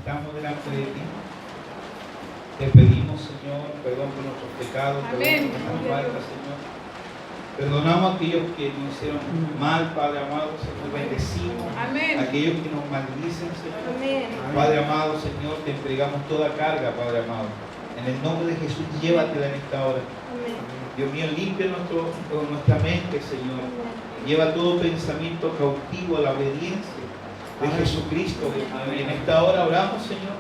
estamos delante de ti. Te pedimos, Señor, perdón por nuestros pecados, perdón por nuestras faltas, Señor. Perdonamos a aquellos que nos hicieron mal, Padre amado, Señor. Bendecimos a aquellos que nos maldicen, Señor. Padre amado, Señor, te entregamos toda carga, Padre amado. En el nombre de Jesús, llévatela en esta hora. Dios mío, limpia nuestra mente, Señor. Lleva todo pensamiento cautivo a la obediencia de Jesucristo. Y en esta hora oramos, Señor,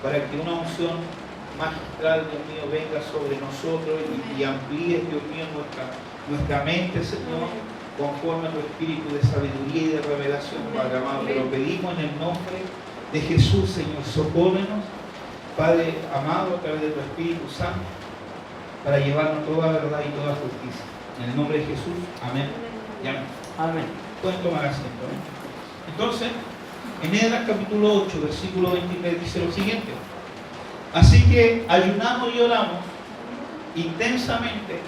para que una unción magistral, Dios mío, venga sobre nosotros y amplíe, Dios mío, nuestra mente, Señor, conforme a tu espíritu de sabiduría y de revelación, Padre amado. Te lo pedimos en el nombre de Jesús, Señor. Socórrenos, Padre amado, a través de tu Espíritu Santo, para llevarnos toda verdad y toda justicia. En el nombre de Jesús, amén. Y amén. Amén. Pueden tomar asiento, ¿eh? Entonces, en Esdras capítulo 8, versículo 23 dice lo siguiente: así que ayunamos y oramos intensamente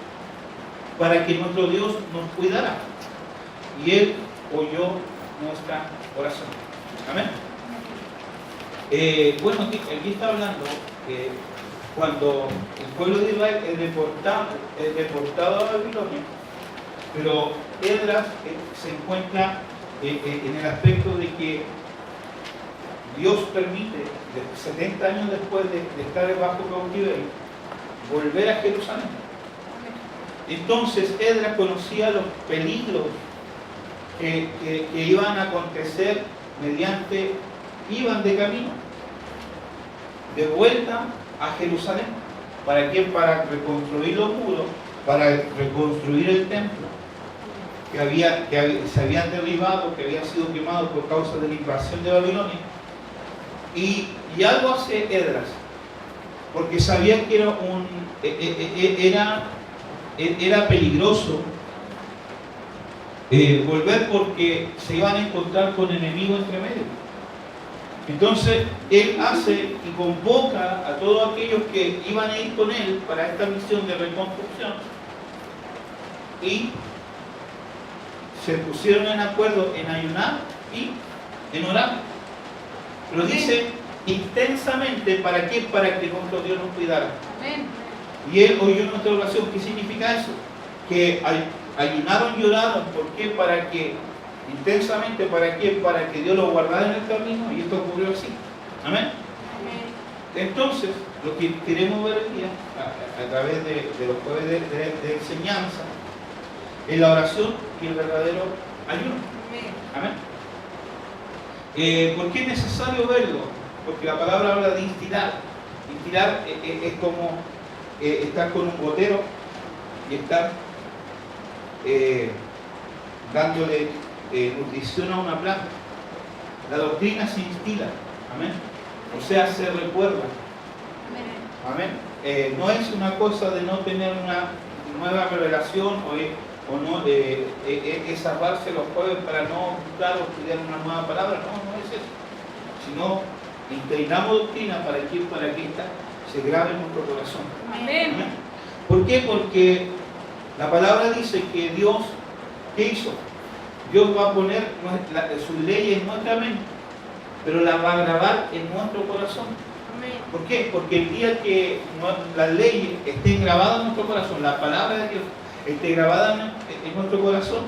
para que nuestro Dios nos cuidara, y Él oyó nuestra oración. Amén. Bueno, aquí está hablando que cuando el pueblo de Israel es deportado a Babilonia, pero Esdras se encuentra en el aspecto de que Dios permite, 70 años después de estar bajo cautiverio, volver a Jerusalén. Entonces Esdras conocía los peligros que iban a acontecer mediante iban de camino de vuelta a Jerusalén. ¿Para qué? Para reconstruir los muros, para reconstruir el templo que se habían derribado, que había sido quemado por causa de la invasión de Babilonia. Y algo hace Esdras, porque sabía que era peligroso volver, porque se iban a encontrar con enemigos entre medio. Entonces él hace y convoca a todos aquellos que iban a ir con él para esta misión de reconstrucción, y se pusieron en acuerdo en ayunar y en orar. Lo dice intensamente. ¿Para qué? Para que nuestro Dios nos cuidara. Amén. Y Él oyó nuestra oración. ¿Qué significa eso? Que ayunaron y oraron. ¿Por qué? Para que intensamente, ¿para qué? Para que Dios los guardara en el camino, y esto ocurrió así. Amén. Entonces, lo que queremos ver hoy día, a través de los jueves de enseñanza, es la oración y el verdadero ayuno. Amén. ¿Por qué es necesario verlo? Porque la palabra habla de instilar. Instilar es como estar con un gotero y estar dándole nutrición a una planta. La doctrina se instila. Amén. O sea, se recuerda. Amén. No es una cosa de no tener una nueva revelación o no es salvarse los jueves para no buscar o estudiar una nueva palabra. No es eso. Sino integramos doctrina para que esta se grabe en nuestro corazón. Amén. Amén. ¿Por qué? Porque la palabra dice que Dios, ¿qué hizo? Dios va a poner sus leyes en nuestra mente, pero las va a grabar en nuestro corazón. ¿Por qué? Porque el día que las leyes estén grabadas en nuestro corazón, la palabra de Dios esté grabada en nuestro corazón,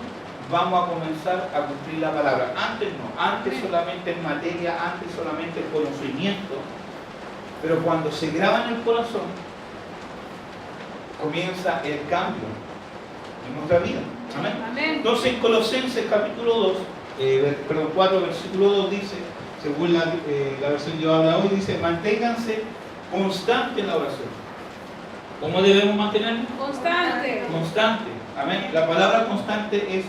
vamos a comenzar a cumplir la palabra. Antes no, antes solamente en materia, antes solamente en conocimiento, pero cuando se graba en el corazón, comienza el cambio en nuestra vida. Amén. Amén. Entonces en Colosenses capítulo 4, versículo 2 dice, según la versión que yo hablo hoy, dice: manténganse constantes en la oración. ¿Cómo debemos mantenernos? Constante. Constante. Amén. La palabra constante es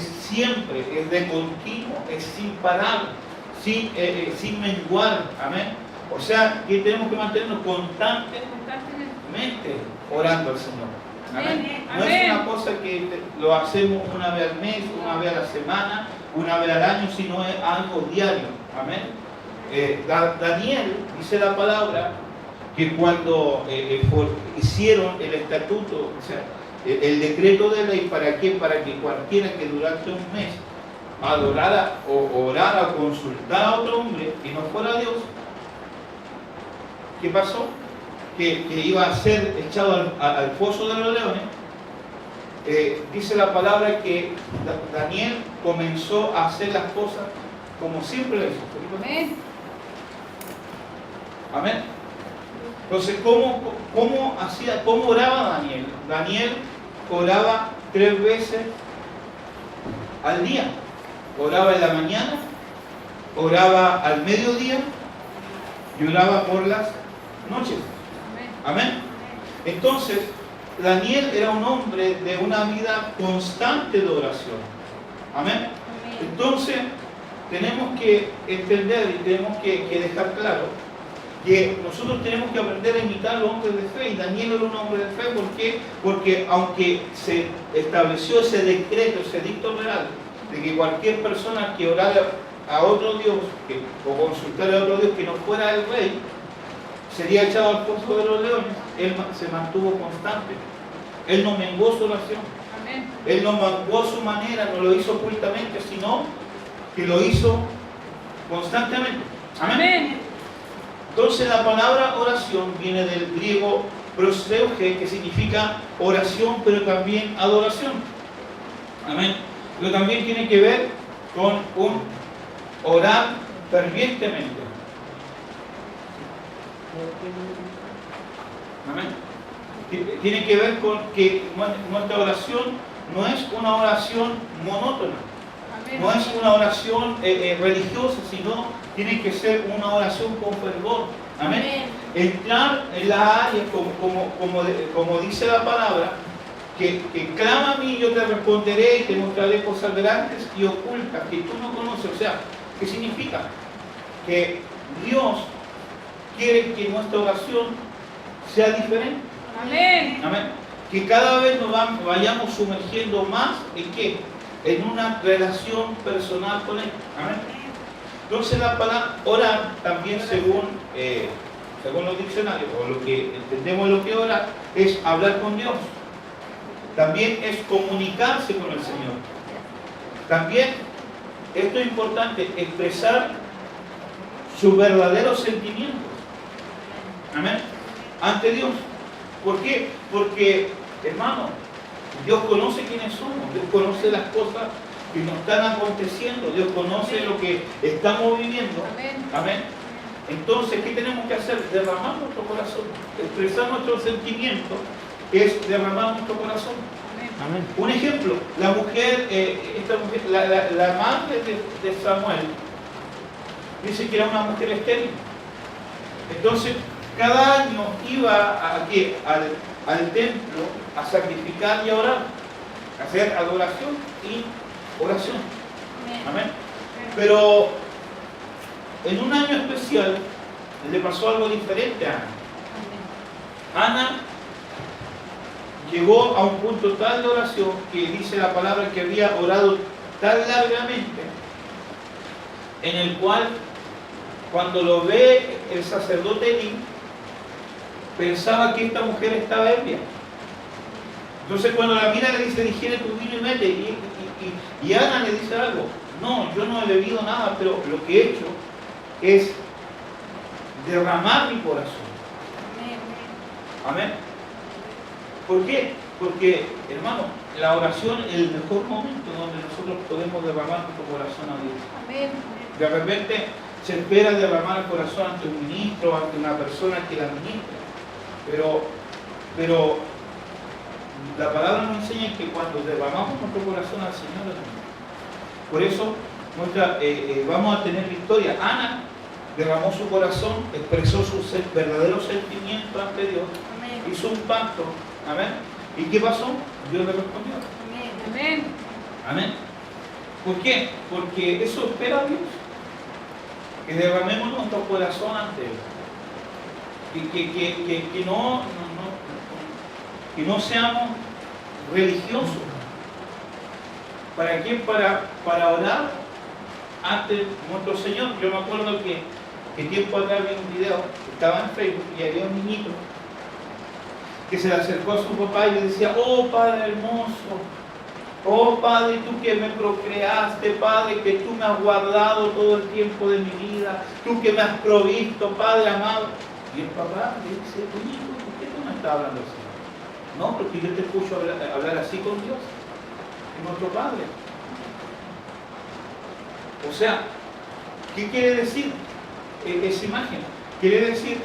siempre, es de continuo, es sin parar, sin menguar. Amén. O sea, que tenemos que mantenernos constantemente orando al Señor. Amén. No es una cosa que lo hacemos una vez al mes, una vez a la semana, una vez al año, sino es algo diario. Amén. Daniel, dice la palabra, que cuando hicieron el estatuto, o sea, el decreto de ley, ¿para qué? Para que cualquiera que durante un mes adorara o orara o consultara a otro hombre y no fuera Dios, ¿qué pasó? Que iba a ser echado al foso de los leones. Dice la palabra que Daniel comenzó a hacer las cosas como siempre lo hizo. Amén. Amén. Entonces, ¿cómo oraba Daniel? Daniel oraba 3 veces al día. Oraba en la mañana, oraba al mediodía y oraba por las noches. Amén. Entonces, Daniel era un hombre de una vida constante de oración. Amén. Entonces, tenemos que entender y tenemos que dejar claro que nosotros tenemos que aprender a imitar a los hombres de fe. Y Daniel era un hombre de fe. ¿Por qué? Porque aunque se estableció ese decreto, ese edicto real, de que cualquier persona que orara a otro Dios o consultara a otro Dios que no fuera el rey, sería echado al foso de los leones, él se mantuvo constante. Él no menguó su oración. Amén. Él no menguó su manera, no lo hizo ocultamente, sino que lo hizo constantemente. Amén. Amén. Entonces la palabra oración viene del griego proseuge, que significa oración, pero también adoración. Amén. Pero también tiene que ver con un orar fervientemente. Amén. Tiene que ver con que nuestra oración no es una oración monótona. No es una oración religiosa, sino tiene que ser una oración con fervor. Amén. Entrar en la área, como dice la palabra, que clama a mí y yo te responderé y te mostraré cosas grandes y ocultas que tú no conoces. O sea, ¿qué significa? Que Dios quiere que nuestra oración sea diferente. Amén. Amén. Que cada vez nos vayamos sumergiendo más en ¿qué? En una relación personal con Él. Amén. Entonces la palabra orar también según los diccionarios, o lo que entendemos de lo que orar, es hablar con Dios. También es comunicarse con el Señor. También, esto es importante, expresar sus verdaderos sentimientos. Amén. Ante Dios. ¿Por qué? Porque, hermano, Dios conoce quiénes somos, Dios conoce las cosas que nos están aconteciendo, Dios conoce lo que estamos viviendo. Amén. Entonces, ¿qué tenemos que hacer? Derramar nuestro corazón, expresar nuestros sentimientos, es derramar nuestro corazón. Amén. Un ejemplo, la mujer, la madre de Samuel, dice que era una mujer estéril. Entonces, cada año iba al templo a sacrificar y a orar, a hacer adoración y oración. Amén. Pero en un año especial le pasó algo diferente a Ana. Ana llegó a un punto tal de oración que dice la palabra que había orado tan largamente, en el cual cuando lo ve el sacerdote Elí, pensaba que esta mujer estaba ebria. Entonces cuando la mira le dice, digiere tu vino y mete. Y Ana le dice algo, no, yo no he bebido nada, pero lo que he hecho es derramar mi corazón. Amén. ¿Por qué? Porque, hermano, la oración es el mejor momento donde nosotros podemos derramar nuestro corazón a Dios. Amén. De repente se espera derramar el corazón ante un ministro, ante una persona que la ministra. Pero la palabra nos enseña que cuando derramamos nuestro corazón al Señor, por eso vamos a tener victoria. Ana derramó su corazón, expresó sus verdaderos sentimientos ante Dios, hizo un pacto. Amén. ¿Y qué pasó? Dios le respondió. Amén. Amén. ¿Por qué? Porque eso espera a Dios. Que derramemos nuestro corazón ante Él. Que no seamos religiosos. ¿Para qué? Para orar ante nuestro Señor. Yo me acuerdo que tiempo atrás vi un video, estaba en Facebook y había un niñito que se le acercó a su papá y le decía, oh Padre hermoso, oh Padre, tú que me procreaste, Padre, que tú me has guardado todo el tiempo de mi vida, tú que me has provisto, Padre amado. Y el papá le dice, oye, ¿por qué tú no estás hablando así? No, porque yo te escucho hablar así con Dios, con nuestro Padre. O sea, ¿qué quiere decir esa imagen? Quiere decir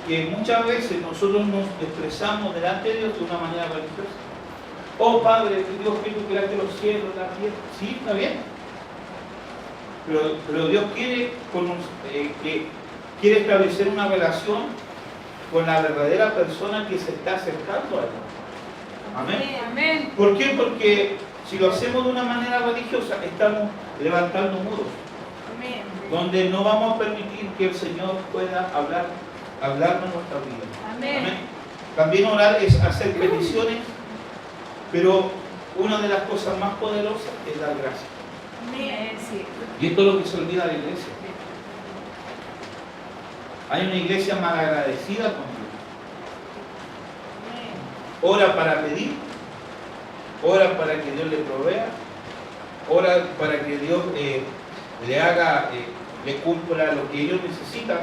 que muchas veces nosotros nos expresamos delante de Dios de una manera religiosa. Oh Padre, Dios, que tú creaste los cielos, la tierra. Sí, está bien. Pero Dios quiere, quiere establecer una relación con la verdadera persona que se está acercando a Él. Amén. Amén. ¿Por qué? Porque si lo hacemos de una manera religiosa, estamos levantando muros. Amén. Donde no vamos a permitir que el Señor pueda hablarnos en nuestra vida. Amén. Amén. También orar es hacer peticiones, pero una de las cosas más poderosas es dar gracias. Amén. Sí. Y esto es lo que se olvida a la iglesia. Hay una iglesia malagradecida con Dios. Ora para pedir, ora para que Dios le provea, ora para que Dios le haga, le cumpla lo que ellos necesitan,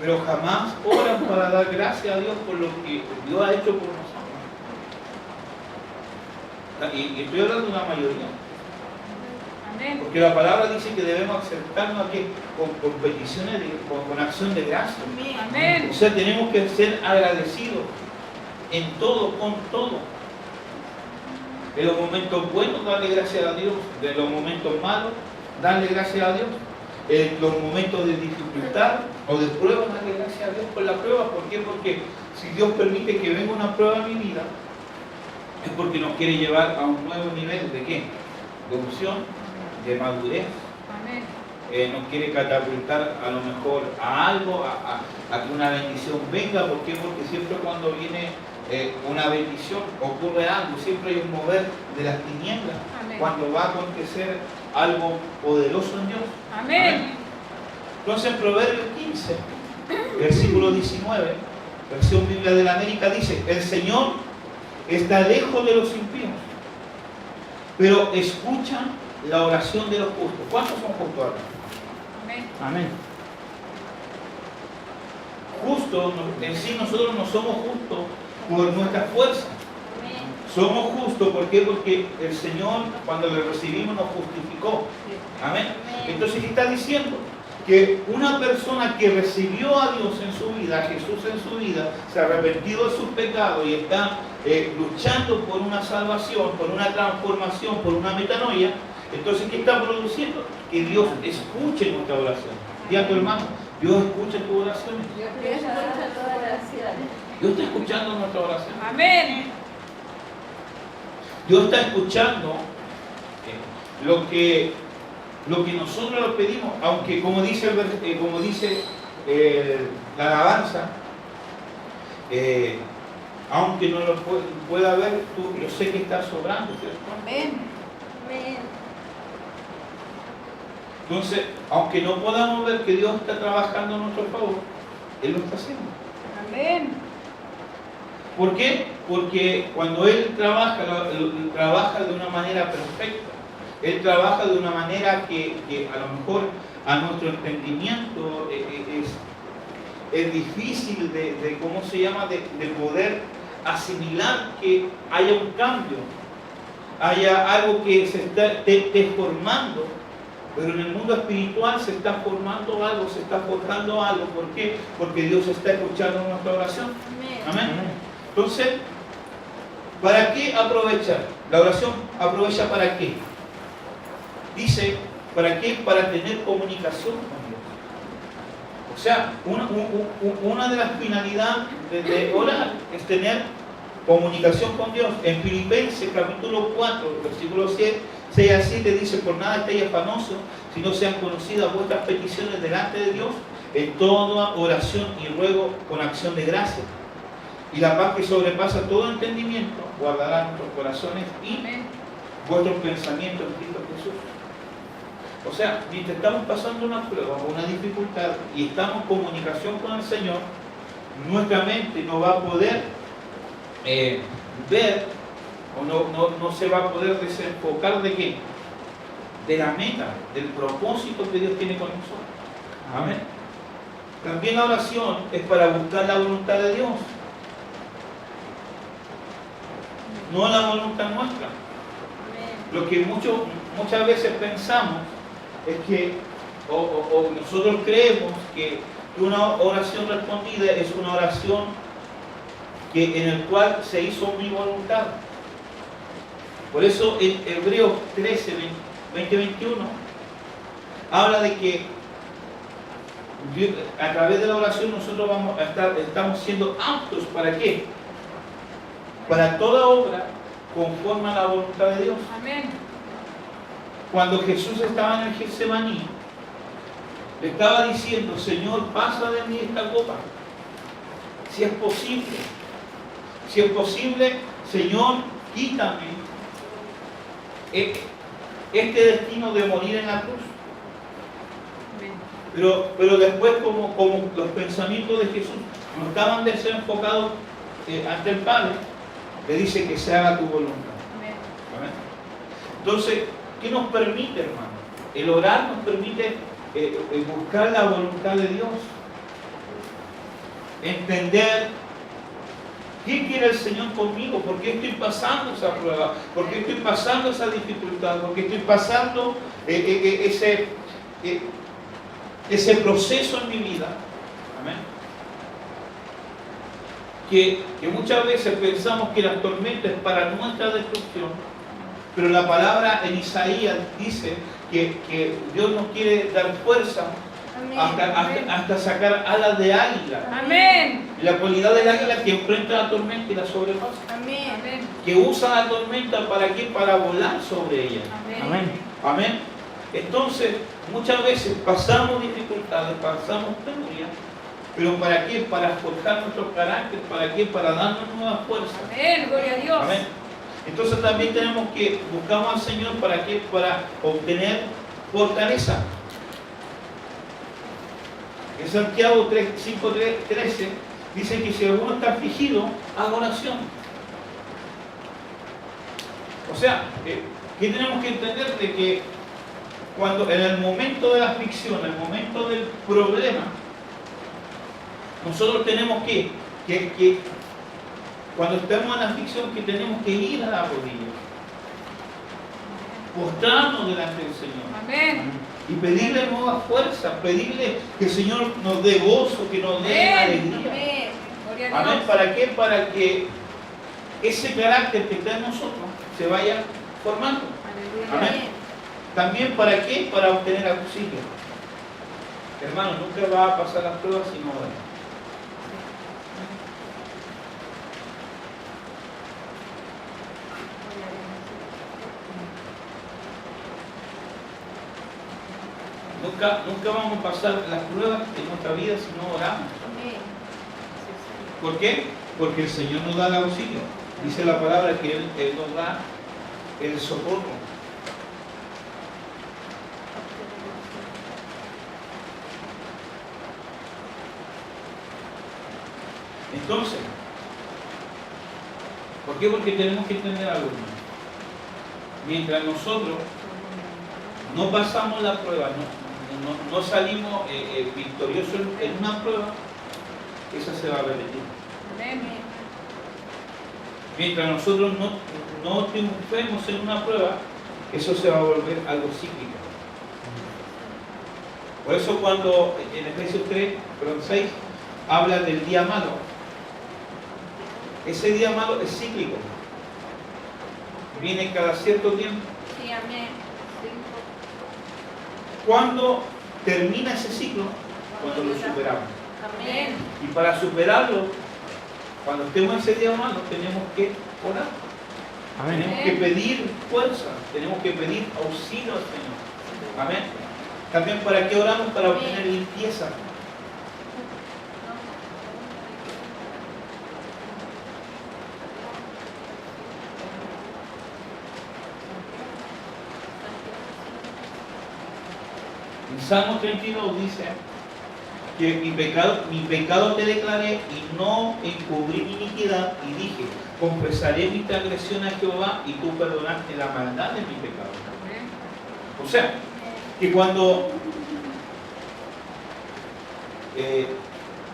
pero jamás oran para dar gracias a Dios por lo que Dios ha hecho por nosotros. Y estoy hablando de una mayoría. Amén. Porque la palabra dice que debemos acercarnos aquí con peticiones, con acción de gracia. Amén. O sea, tenemos que ser agradecidos en todo, con todo. En los momentos buenos, darle gracias a Dios. En los momentos malos, darle gracias a Dios. En los momentos de dificultad o de prueba, darle gracias a Dios por la prueba. ¿Por qué? Porque si Dios permite que venga una prueba en mi vida, es porque nos quiere llevar a un nuevo nivel de ¿qué? De unción, de madurez. Amén. Nos quiere catapultar a lo mejor a algo, a que una bendición venga. ¿Por qué? Porque siempre cuando viene una bendición ocurre algo, siempre hay un mover de las tinieblas. Amén. Cuando va a acontecer algo poderoso en Dios. Amén. Entonces en Proverbios 15, versículo 19, versión Biblia de la América, dice: el Señor está lejos de los impíos, pero escucha la oración de los justos. ¿Cuántos son justos acá? Amén. Amén. Justo, en sí nosotros no somos justos por nuestra fuerza. Somos justos, ¿por qué? Porque el Señor, cuando le recibimos, nos justificó. Amén. Entonces, ¿qué está diciendo? Que una persona que recibió a Dios en su vida, a Jesús en su vida, se ha arrepentido de sus pecados y está luchando por una salvación, por una transformación, por una metanoia. Entonces, ¿qué está produciendo? Que Dios escuche nuestra oración. Diga a tu hermano, Dios escucha tu oración. Dios está escuchando nuestra oración. Amén. Dios está escuchando lo que nosotros le pedimos, aunque como dice la alabanza, aunque no lo pueda ver, yo sé que está sobrando, ¿cierto? Amén. Entonces, aunque no podamos ver que Dios está trabajando a nuestro favor, Él lo está haciendo. Amén. ¿Por qué? Porque cuando Él trabaja de una manera perfecta. Él trabaja de una manera que a lo mejor a nuestro entendimiento es difícil de ¿cómo se llama? De poder asimilar que haya un cambio, haya algo que se esté formando. Pero en el mundo espiritual se está formando algo, se está forjando algo. ¿Por qué? Porque Dios está escuchando nuestra oración. Amén. Entonces, ¿para qué aprovechar? La oración aprovecha ¿para qué? Dice, ¿para qué? Para tener comunicación con Dios. O sea, una de las finalidades de orar es tener comunicación con Dios. En Filipenses capítulo 4, versículo 6 al 7 dice: por nada estéis afanosos, si no sean conocidas vuestras peticiones delante de Dios, en toda oración y ruego con acción de gracia. Y la paz que sobrepasa todo entendimiento guardará nuestros corazones y vuestros pensamientos en Cristo Jesús. O sea, mientras estamos pasando una prueba o una dificultad y estamos en comunicación con el Señor, nuestra mente no va a poder ver o no se va a poder desenfocar de qué? De la meta, del propósito que Dios tiene con nosotros. Amén. también la oración es para buscar la voluntad de Dios, no la voluntad nuestra. Lo que muchas veces pensamos es que, o nosotros creemos que una oración respondida es una oración en el cual se hizo mi voluntad. Por eso en Hebreos 13, 20-21 habla de que a través de la oración nosotros estamos siendo aptos. ¿Para qué? Para toda obra conforme a la voluntad de Dios. Amén. Cuando Jesús estaba en el Getsemaní, le estaba diciendo: Señor, pasa de mí esta copa, si es posible. Si es posible, Señor, quítame este destino de morir en la cruz. Pero después, como los pensamientos de Jesús no estaban desenfocados ante el Padre, le dice que se haga tu voluntad. Amén. Entonces, ¿qué nos permite, hermano? El orar nos permite buscar la voluntad de Dios, entender qué quiere el Señor conmigo, por qué estoy pasando esa prueba, por qué estoy pasando esa dificultad, por qué estoy pasando ese proceso en mi vida. Amén. Que muchas veces pensamos que las tormentas es para nuestra destrucción, pero la palabra en Isaías dice que Dios nos quiere dar fuerza hasta sacar alas de águila. Amén. Y la cualidad del águila que enfrenta la tormenta y la sobrepasa. Amén. Que usa la tormenta ¿para qué? Para volar sobre ella. Amén. Amén. Entonces, muchas veces pasamos dificultades, pasamos penurias, pero ¿para qué? Para forjar nuestro carácter. ¿Para qué? Para darnos nuevas fuerzas. Amén. Gloria a Dios. Amén. Entonces también tenemos que buscar al Señor ¿para qué? Para obtener fortaleza. En Santiago 5:13 dice que si alguno está afligido, haga oración. O sea, ¿qué tenemos que entender? De que cuando en el momento de la aflicción, en el momento del problema, nosotros tenemos que cuando estamos en la aflicción, que tenemos que ir a la rodilla, postrarnos delante del Señor. Amén. Y pedirle nuevas fuerzas, pedirle que el Señor nos dé gozo, que nos dé alegría. Amén. Gloria a Dios. Amén. ¿Para qué? Para que ese carácter que está en nosotros se vaya formando. Aleluya. Amén. También ¿para qué? Para obtener auxilio. Hermano, nunca va a pasar las pruebas si no ora. Nunca vamos a pasar las pruebas en nuestra vida si no oramos. ¿Por qué? Porque el Señor nos da el auxilio. Dice la palabra que Él nos da el socorro. Entonces, ¿por qué? Porque tenemos que entender algo. Mientras nosotros no pasamos la prueba, no salimos victoriosos en una prueba, esa se va a repetir. Mientras nosotros no triunfemos en una prueba, eso se va a volver algo cíclico. Por eso cuando en Efesios 6 habla del día malo, ese día malo es cíclico. Viene cada cierto tiempo. Sí, amén. ¿Cuándo termina ese ciclo? Cuando lo superamos. Amén. Y para superarlo, cuando estemos en ese día malo, tenemos que orar. Amén. Tenemos que pedir fuerza, tenemos que pedir auxilio al Señor. Amén. También ¿para qué oramos? Para obtener limpieza. En Salmo 32 dice que mi pecado te declaré y no encubrí mi iniquidad, y dije, confesaré mi transgresión a Jehová y tú perdonaste la maldad de mi pecado. O sea, que cuando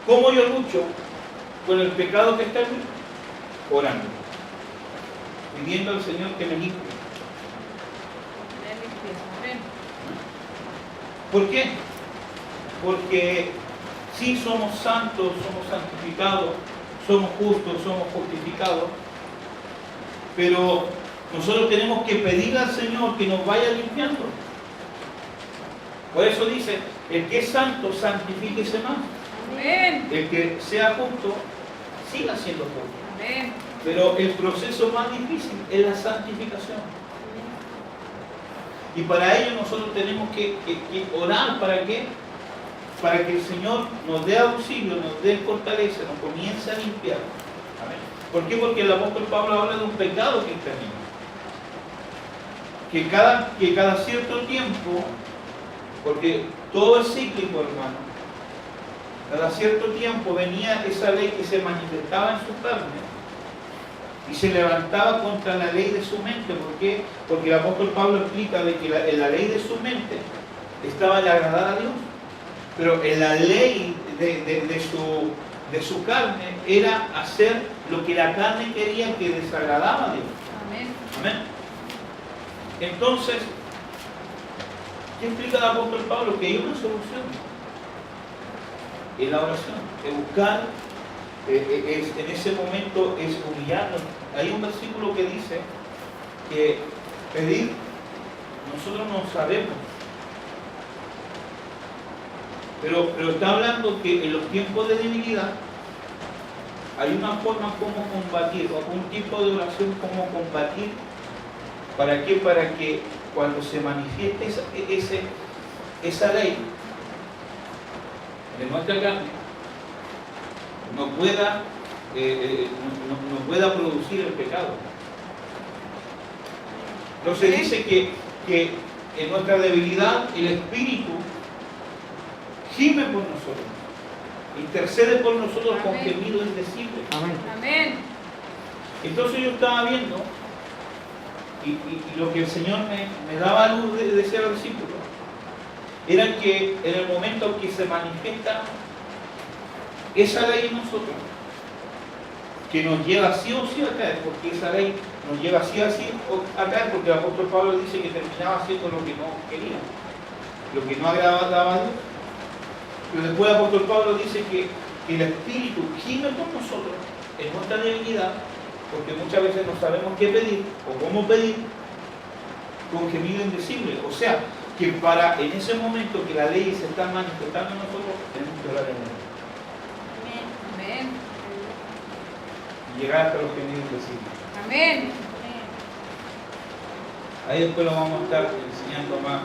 ¿Cómo yo lucho con el pecado que está en mí? Orando, pidiendo al Señor que me limpie. ¿Por qué? Porque sí somos santos, somos santificados, somos justos, somos justificados, pero nosotros tenemos que pedir al Señor que nos vaya limpiando. Por eso dice, el que es santo, santifíquese más. Amén. El que sea justo, siga siendo justo. Amén. Pero el proceso más difícil es la santificación. Y para ello nosotros tenemos que orar. ¿Para qué? Para que el Señor nos dé auxilio, nos dé fortaleza, nos comience a limpiar. Amén. ¿Por qué? Porque el apóstol Pablo habla de un pecado que está en mí. Que cada cierto tiempo, porque todo es cíclico, hermano, cada cierto tiempo venía esa ley que se manifestaba en su carne y se levantaba contra la ley de su mente. ¿Por qué? Porque el apóstol Pablo explica de que en la ley de su mente estaba el agradar a Dios, pero en la ley de su carne era hacer lo que la carne quería, que desagradaba a Dios. Amén. Amén. Entonces, ¿qué explica el apóstol Pablo? Que hay una solución. Es la oración, es buscar, en ese momento es humillarnos. Hay un versículo que dice que pedir, nosotros no sabemos, pero está hablando que en los tiempos de debilidad hay una forma como combatir, o un tipo de oración como combatir. ¿Para qué? Para que cuando se manifieste esa ley de nuestra carne no pueda producir el pecado. Entonces dice que en nuestra debilidad el Espíritu gime por nosotros, intercede por nosotros con gemido indecible. Amén. Entonces yo estaba viendo y lo que el Señor me daba luz de ese versículo era que en el momento que se manifiesta esa ley en nosotros, que nos lleva sí o sí a caer, porque esa ley nos lleva sí o sí a caer, porque el apóstol Pablo dice que terminaba haciendo lo que no quería, lo que no agradaba a Dios. Pero después el apóstol Pablo dice que el Espíritu gime por nosotros en nuestra debilidad, porque muchas veces no sabemos qué pedir o cómo pedir, con gemido indecible. O sea, que en ese momento que la ley se está manifestando en nosotros, tenemos que orar en él. Amén. Y llegar hasta los gemidos indecibles. Amén. Ahí después lo vamos a estar enseñando más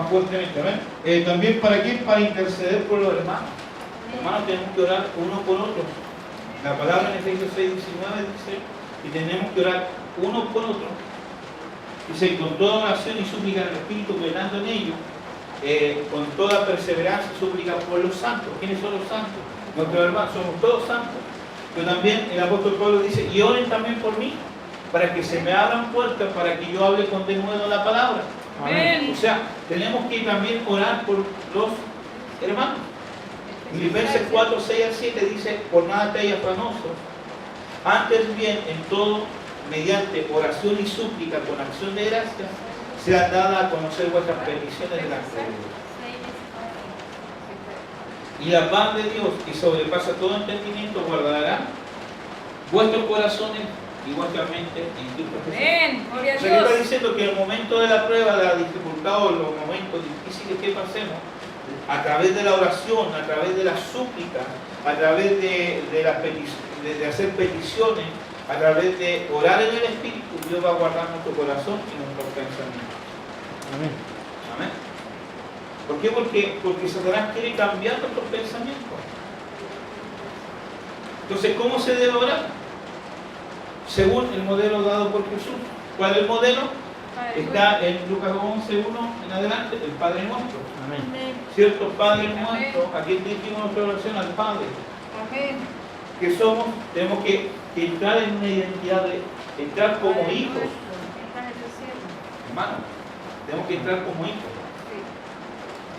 fuertemente. ¿Ven? También ¿para qué? Para interceder por los hermanos. Hermanos, tenemos que orar uno por otro. La palabra en Efesios 6:19 dice que tenemos que orar uno por otro. Dice, con toda oración y súplica en el Espíritu, velando en ello, con toda perseverancia y súplica por los santos. ¿Quiénes son los santos? Nuestros hermanos, somos todos santos. Pero también el apóstol Pablo dice, y oren también por mí, para que se me abran puertas, para que yo hable con denuedo la palabra. Amén. O sea, tenemos que también orar por los hermanos. Filipenses 4:6-7 dice, por nada te hayas afanosos, antes bien en todo, mediante oración y súplica con acción de gracia, sean dadas a conocer vuestras peticiones delante de Dios. Y la paz de Dios, que sobrepasa todo entendimiento, guardará vuestros corazones y vuestra mente en Cristo Jesús. Amén. Gloria a O sea, que está Dios. diciendo que en el momento de la prueba, de la dificultad o los momentos difíciles que pasemos, a través de la oración, a través de la súplica, a través de hacer peticiones, a través de orar en el Espíritu, Dios va a guardar nuestro corazón y nuestros pensamientos. Amén. Amén. ¿Por qué? Porque Satanás quiere cambiar nuestros pensamientos. Entonces, ¿cómo se debe orar? Según el modelo dado por Jesús. ¿Cuál es el modelo? Está en Lucas 11:1 en adelante, el Padre Nuestro. Amén. ¿Cierto? Padre Amén. Nuestro. Aquí dirigimos nuestra oración al Padre. Amén. Que somos, tenemos que entrar en una identidad de entrar como Padre hijos. nuestro, que estás en el cielo. Hermano, tenemos que entrar como hijos.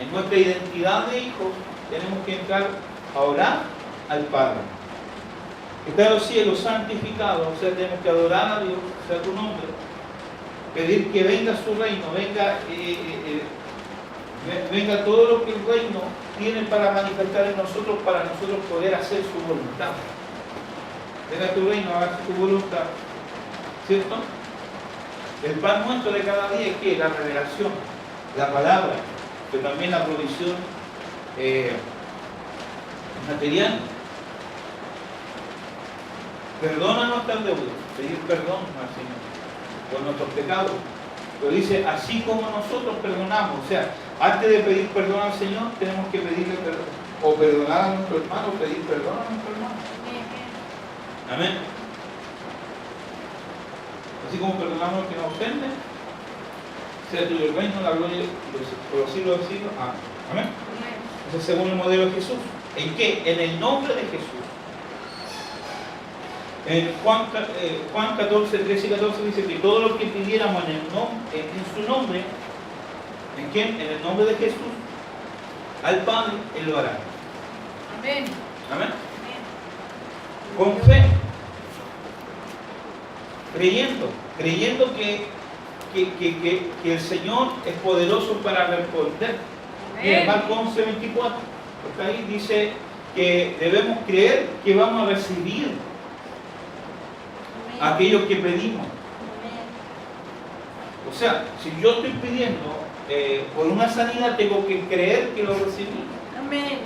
en nuestra identidad de hijos, tenemos que entrar a orar al Padre. Está en los cielos santificado, o sea, tenemos que adorar a Dios, o sea, tu nombre, pedir que venga su reino, venga todo lo que el reino tiene para manifestar en nosotros, para nosotros poder hacer su voluntad. Venga tu reino, haga tu voluntad, ¿cierto? El pan nuestro de cada día es que la revelación, la palabra, pero también la provisión material. Perdona nuestras deudas, pedir perdón al Señor por nuestros pecados. Pero dice, así como nosotros perdonamos. O sea, antes de pedir perdón al Señor, tenemos que pedirle perdón. O perdonar a nuestro hermano, o pedir perdón a nuestro hermano. Amén. Así como perdonamos a los que nos ofenden, sea tuyo el reino, la gloria por los siglos de los siglos. Amén. Entonces, según el modelo de Jesús. ¿En qué? En el nombre de Jesús. En Juan 14, 13 y 14 dice que todo lo que pidiéramos en su nombre, ¿en quién? En el nombre de Jesús, al Padre, Él lo hará. Amén. Amén. Con fe, creyendo que el Señor es poderoso para responder. En Marcos 11, 24, porque ahí dice que debemos creer que vamos a recibir aquello que pedimos. O sea, si yo estoy pidiendo por una sanidad, tengo que creer que lo recibí. Amén.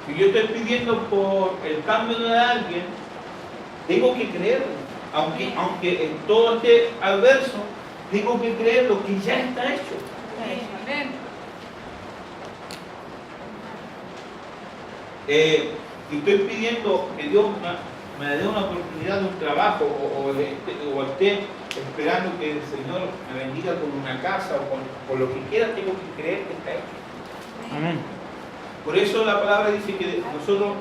Si yo estoy pidiendo por el cambio de alguien, tengo que creerlo. Aunque en todo este adverso, tengo que creer lo que ya está hecho. Amén. Si estoy pidiendo que Dios me dé una oportunidad de un trabajo o esté esperando que el Señor me bendiga con una casa o con lo que quiera, tengo que creer que está hecho. Amén. Por eso la palabra dice que nosotros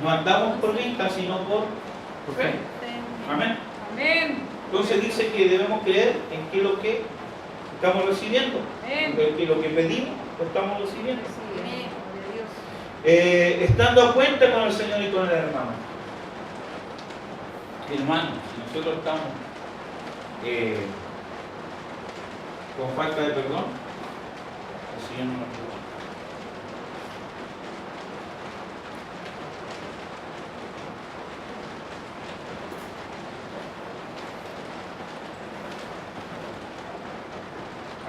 no andamos por vista, sino por fe. Amén. Amén. Entonces dice que debemos creer en que lo que estamos recibiendo, en que lo que pedimos, lo estamos recibiendo. Estando a cuenta con el Señor y con el hermano. Hermanos, si nosotros estamos con falta de perdón, el Señor no nos perdona.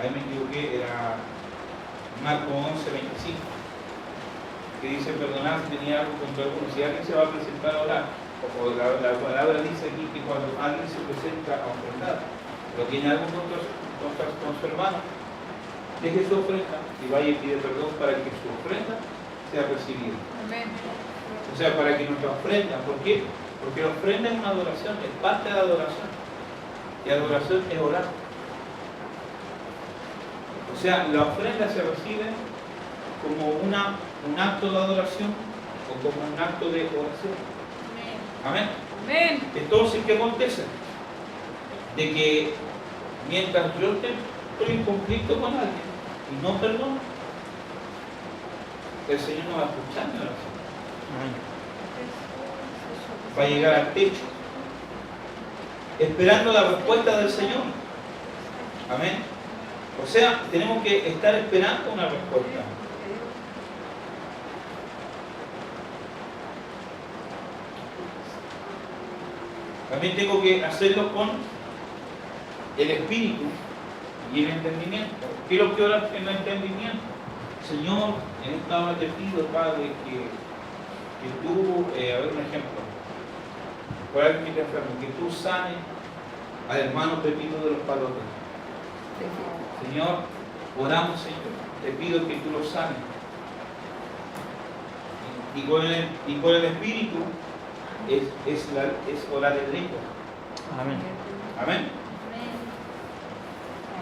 Ahí me equivoqué, era Marcos 11, 25. Que dice perdonar si tenía algo contra alguno. Si alguien se va a presentar a orar, como la palabra dice aquí que cuando alguien se presenta a ofrendar, pero tiene algo contra su hermano, deje su ofrenda y vaya y pide perdón para que su ofrenda sea recibida. Amén. O sea, para que nuestra ofrenda, ¿por qué? Porque la ofrenda es una adoración, es parte de la adoración. Y adoración es orar. O sea, la ofrenda se recibe como un acto de adoración o como un acto de oración. Amén. Amén. Entonces, ¿qué acontece? De que mientras yo estoy en conflicto con alguien y no perdono, el Señor no va a escuchar mi oración. Va a llegar al techo, esperando la respuesta del Señor. Amén. O sea, tenemos que estar esperando una respuesta. También tengo que hacerlo con el espíritu y el entendimiento. Quiero que orar en el entendimiento. Señor, en esta hora te pido, Padre, que tú, a ver un ejemplo, por alguien que te enfermo, que tú sanes al hermano Pepino de los Palotes. Señor, oramos, Señor, te pido que tú lo sanes. Y con el espíritu es orar en lengua. Amén. Amén.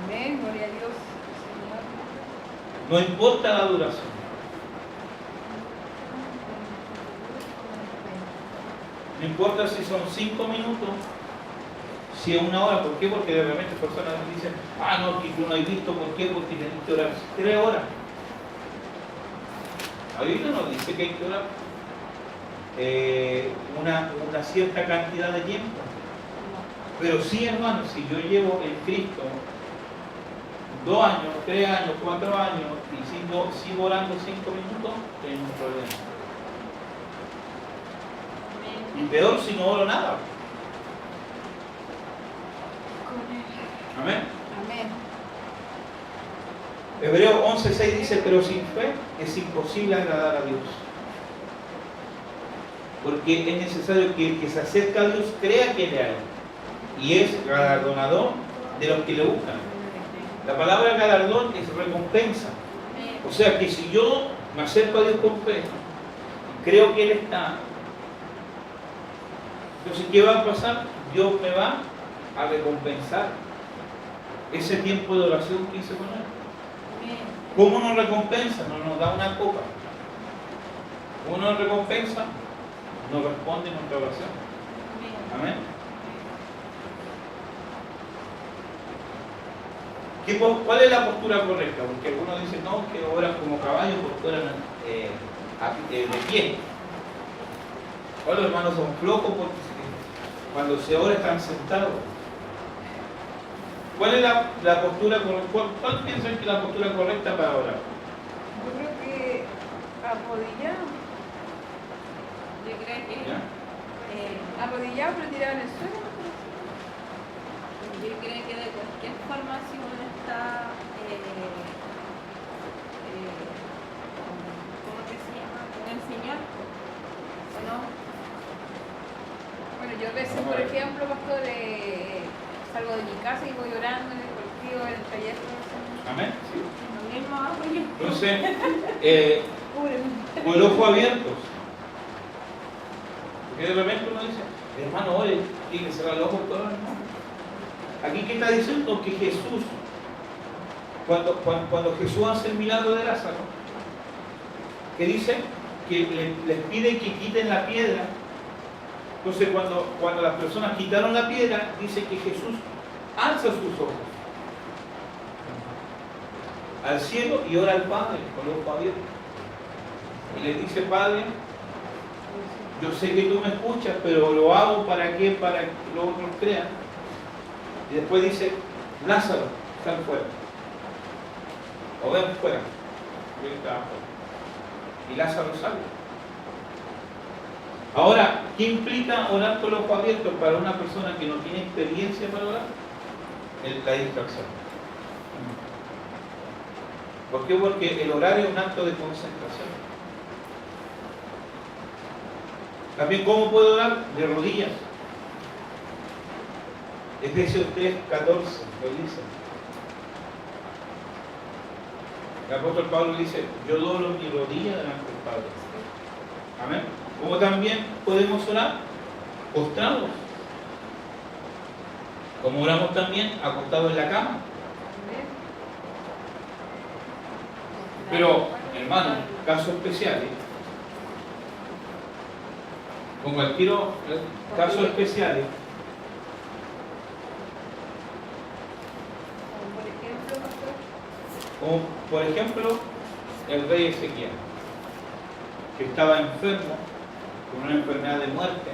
Amén. Gloria a Dios. Señor. No importa la duración. No importa si son 5 minutos, Si es una hora, ¿por qué? Porque de repente personas dicen, ah, no, que tú no has visto, ¿por qué? Porque tenés que orar 3 horas. La Biblia nos dice que hay que orar una cierta cantidad de tiempo. Pero sí, hermano, si yo llevo en Cristo 2 años, 3 años, 4 años y sigo orando 5 minutos, tengo un problema. Y peor si no oro nada. Amén. Amén. Hebreos 11:6 dice, pero sin fe es imposible agradar a Dios. Porque es necesario que el que se acerca a Dios crea que le hay. Y es galardonador de los que le buscan. La palabra galardón es recompensa. O sea que si yo me acerco a Dios con fe, creo que Él está, entonces ¿qué va a pasar? Dios me va a recompensar ese tiempo de oración que hice con Él. ¿Cómo nos recompensa? No nos da una copa. ¿Cómo nos recompensa? Nos responde nuestra oración. Amén. ¿Cuál es la postura correcta? Porque algunos dicen, no, que oran como caballos porque oran de pie. O los hermanos son flojos porque cuando se ora están sentados. ¿Cuál es la postura correcta? ¿Cuál piensan que es la postura correcta para orar? Yo creo que arrodillado. Yo creo que Arrodillado pero tirado en el suelo. Yo creo que de cualquier forma, si uno está, ¿cómo que se llama? Con el Señor, ¿o no? Bueno, yo a veces, por ejemplo, pastor, salgo de mi casa y voy orando en el colectivo, en el taller. Amén. Sí. Lo mismo hago yo. Entonces, con el ojo abierto. Porque de repente uno dice, hermano, oye, tiene que cerrar el ojo todo, hermano. Aquí, ¿qué está diciendo? Que Jesús, cuando Jesús hace el milagro de Lázaro, que dice que les pide que quiten la piedra. Entonces, cuando las personas quitaron la piedra, dice que Jesús alza sus ojos al cielo y ora al Padre con los ojos abiertos. Y le dice, Padre, yo sé que tú me escuchas, pero lo hago ¿para qué? Para que los otros crean. Y después dice, Lázaro, sal fuera. O ven fuera. Y él estaba fuera. Y Lázaro sale. Ahora, ¿qué implica orar con los ojos abiertos para una persona que no tiene experiencia para orar? La distracción. ¿Por qué? Porque el orar es un acto de concentración. También, ¿cómo puedo orar? De rodillas. Efesios 3:14 lo dice. El apóstol Pablo dice, yo doblo mi rodilla delante del Padre. Amén. Como también podemos orar postrados. Como oramos también acostados en la cama. Pero, hermano, casos especiales. Pongo al tiro casos especiales. Como por ejemplo el rey Ezequiel, que estaba enfermo con una enfermedad de muerte,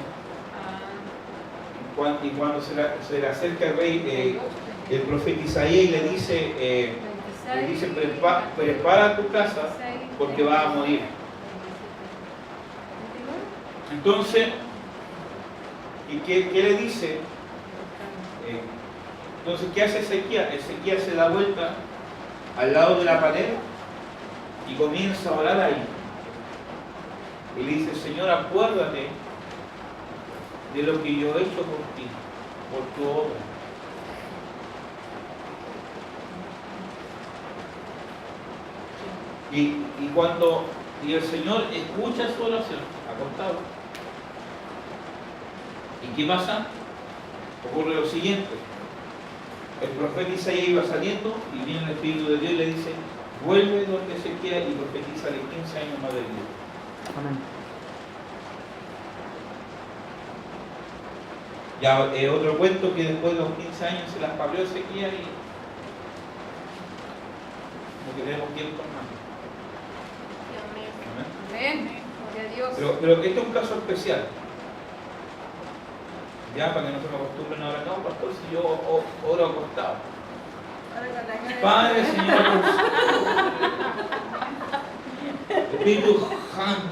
y cuando se le acerca el rey, el profeta Isaías, y le dice prepara tu casa porque vas a morir. Entonces, ¿y qué le dice? Entonces, ¿qué hace Ezequiel? Ezequiel se da vuelta al lado de la pared y comienza a orar ahí. Y le dice, Señor, acuérdate de lo que yo he hecho por ti, por tu obra. Y el Señor escucha su oración, acostado. ¿Y qué pasa? Ocurre lo siguiente. El profeta Isaías iba saliendo y viene el Espíritu de Dios y le dice, vuelve donde Ezequiel y profetízale 15 años más de vida. Amén. Ya otro cuento que después de los 15 años se las parió Ezequiel y no queremos tiempo más. Amén. Gloria a Dios. Pero este es un caso especial. Ya, para que no se me acostumbren ahora, no, pastor, si yo oro acostado. Ahora con la cara Padre, Señor, Espíritu Santo.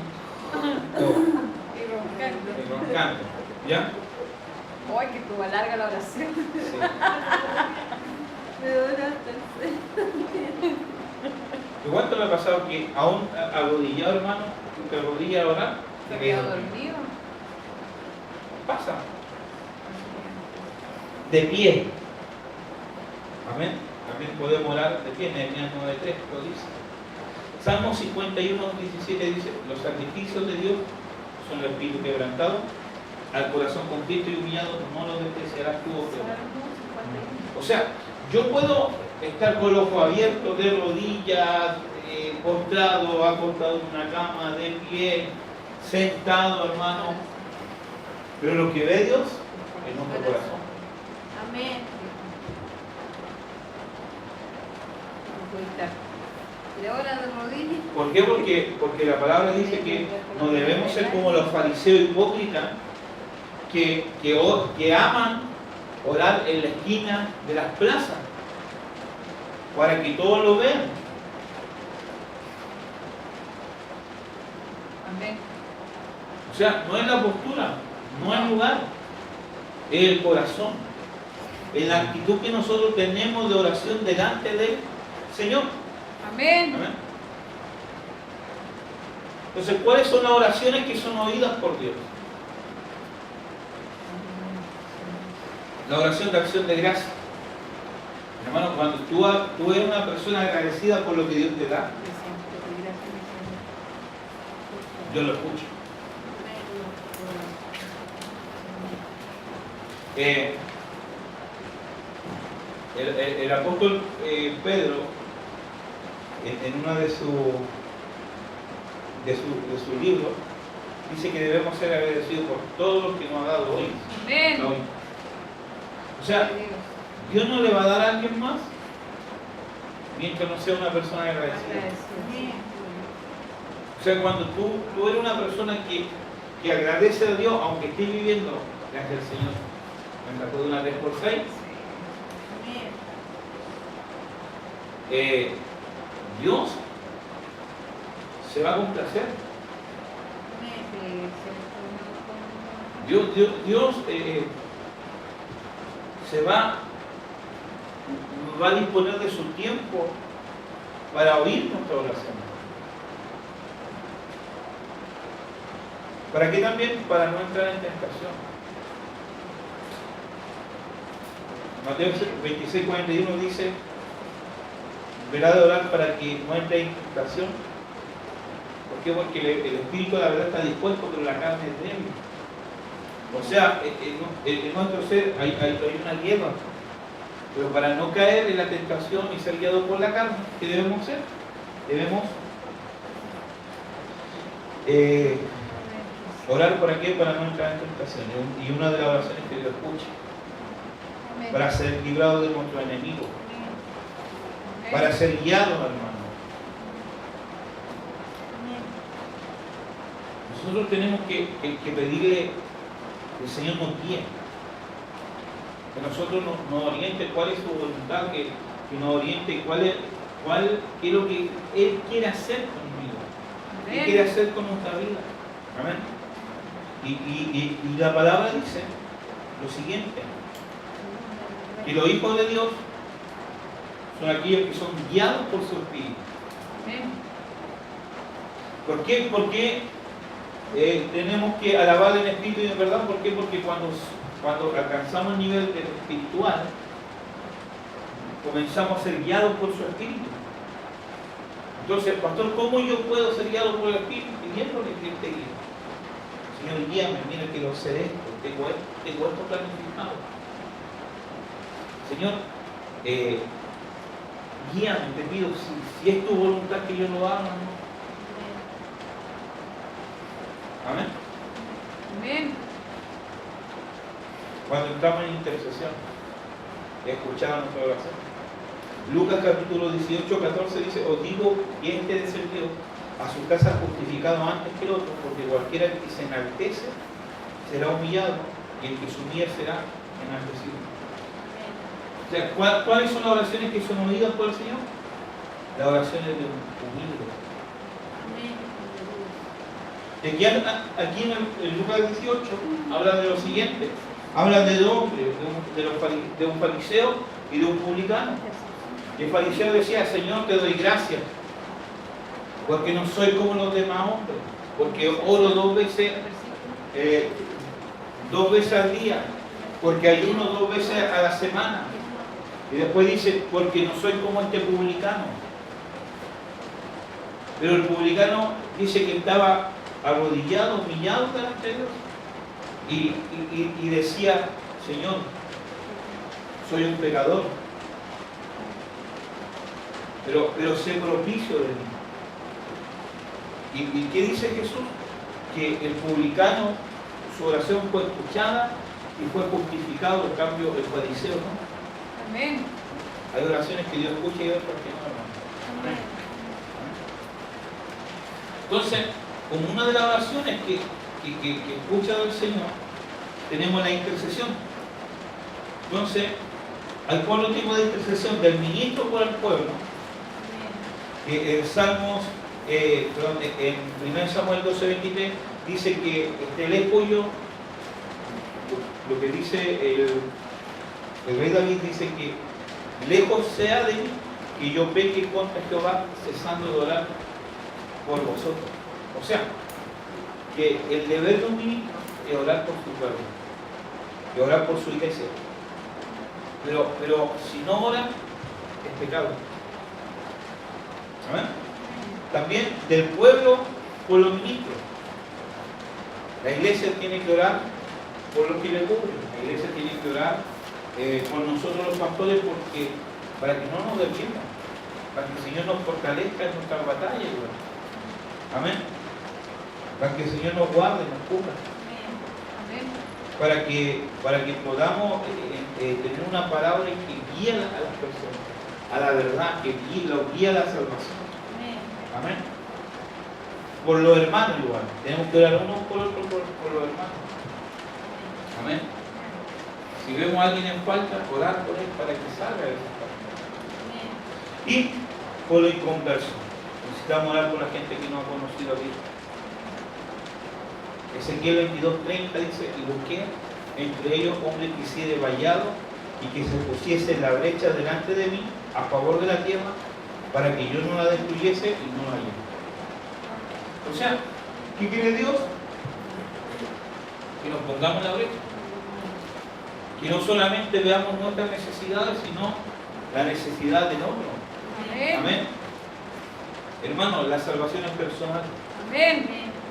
Y roncando. Y roncando. ¿Ya? Ay, que estuvo larga la oración. Sí. me dura hasta el sueño. ¿Y cuánto le ha pasado que aún arrodillado, hermano, te arrodillas a orar? Se Te quedó quedas dormido. dormido. Pasa. De pie. Amén. También podemos orar de pie. Nehemías 9:3 lo dice. Salmo 51:17 dice: los sacrificios de Dios son el espíritu quebrantado, al corazón contrito y humillado no lo despreciarás tú, oh Jehová. O sea, yo puedo estar con los ojos abiertos, de rodillas, postrado, acostado en una cama, de pie, sentado, hermano. Pero lo que ve Dios es nuestro corazón. Amén. Y ahora de rodillas. ¿Por qué? Porque la palabra dice que no debemos ser como los fariseos hipócritas que aman orar en la esquina de las plazas para que todos lo vean. Amén. O sea, no es la postura, no es lugar, es el corazón, es la actitud que nosotros tenemos de oración delante del Señor. Amén. Amén. Entonces, ¿cuáles son las oraciones que son oídas por Dios? La oración de acción de gracia. Hermano, cuando tú eres una persona agradecida por lo que Dios te da, yo lo escucho. El apóstol Pedro, en uno de sus libros, dice que debemos ser agradecidos por todo lo que nos ha dado hoy. Amén. Hoy. O sea, Dios no le va a dar a alguien más mientras no sea una persona agradecida. O sea, cuando tú eres una persona que agradece a Dios, aunque estés viviendo, gracias al Señor, me sacó de una 3x6, Dios se va a complacer. Dios se va a disponer de su tiempo para oír nuestra oración. ¿Para qué también? Para no entrar en tentación. Mateo 26:41 dice: verá de orar para que no entre en tentación. ¿Por qué? Porque el espíritu, la verdad, está dispuesto, pero la carne es débil. O sea, en nuestro ser hay una guerra. Pero para no caer en la tentación y ser guiado por la carne, ¿qué debemos hacer? Debemos orar por aquí para no entrar en tentación. Y una de las oraciones que Dios escucha, para ser librado de nuestro enemigo, para ser guiado, hermano. Nosotros tenemos que pedirle que el Señor nos guíe, que nosotros nos oriente cuál es su voluntad, que nos oriente qué es lo que Él quiere hacer conmigo, qué quiere hacer con nuestra vida. Amén. Y la palabra dice lo siguiente: que los hijos de Dios son aquellos que son guiados por su Espíritu. ¿Por qué? Porque tenemos que alabar en espíritu y en verdad. ¿Por qué? Porque cuando alcanzamos el nivel espiritual, comenzamos a ser guiados por su Espíritu. Entonces, pastor, ¿cómo yo puedo ser guiado por el Espíritu? Pidiéndole que Él te guíe. Señor, guíame, mira que lo sé esto, tengo esto planificado. Señor, guíame, te pido, si es tu voluntad que yo lo haga, ¿no? Amén. Amén. cuando entramos en intercesión, escuchaba nuestra oración. Lucas capítulo 18, 14 dice: os digo que este descendió a su casa justificado antes que el otro, porque cualquiera que se enaltece será humillado, y el que se humilla será enaltecido. O sea, ¿cuáles son las oraciones que son oídas por el Señor? Las oraciones de un humilde. Y aquí en Lucas 18 habla de lo siguiente: habla de dos hombres, de un fariseo y de un publicano. Y el fariseo decía: Señor, te doy gracias, porque no soy como los demás hombres, porque oro dos veces al día, porque ayuno 2 veces a la semana. Y después dice: porque no soy como este publicano. Pero el publicano dice que estaba arrodillado, humillado delante de Dios, y decía: Señor, soy un pecador, pero sé propicio de mí. ¿Y qué dice Jesús? Que el publicano, su oración fue escuchada y fue justificado. En cambio, el fariseo no. Amén. Hay oraciones que Dios escucha y otras que no, hermano. Amén. Entonces, como una de las oraciones que escucha del Señor, tenemos la intercesión. Entonces, hay 4 tipos de intercesión: del ministro por el pueblo, el Salmos, en 1 Samuel 12:23 dice que lejos yo, lo que dice el rey David, dice que lejos sea de mí que yo peque contra Jehová, cesando de orar por vosotros. O sea, que el deber de un ministro es orar por su pueblo, y orar por su iglesia. Pero si no ora, es pecado. ¿Amén? También del pueblo por los ministros. La iglesia tiene que orar por los que le cubren. La iglesia tiene que orar por nosotros los pastores, porque para que no nos defiendan, para que el Señor nos fortalezca en nuestras batallas. Amén. Para que el Señor nos guarde, nos cubra. Amén. Para que podamos tener una palabra que guíe a las personas a la verdad, que lo guía a la salvación. Amén. Por los hermanos igual. Tenemos que orar unos por otros por los hermanos. Amén. Si vemos a alguien en falta, orar por él para que salga de esa falta. Y por los inconversos. Necesitamos orar por la gente que no ha conocido a Cristo. Ezequiel 22:30 dice: y busqué entre ellos hombre que hiciera vallado y que se pusiese en la brecha delante de mí a favor de la tierra, para que yo no la destruyese y no la hallé. O sea, ¿qué quiere Dios? Que nos pongamos en la brecha. Que no solamente veamos nuestras necesidades, sino la necesidad del otro. Amén. Amén. Hermanos, la salvación es personal, Amén.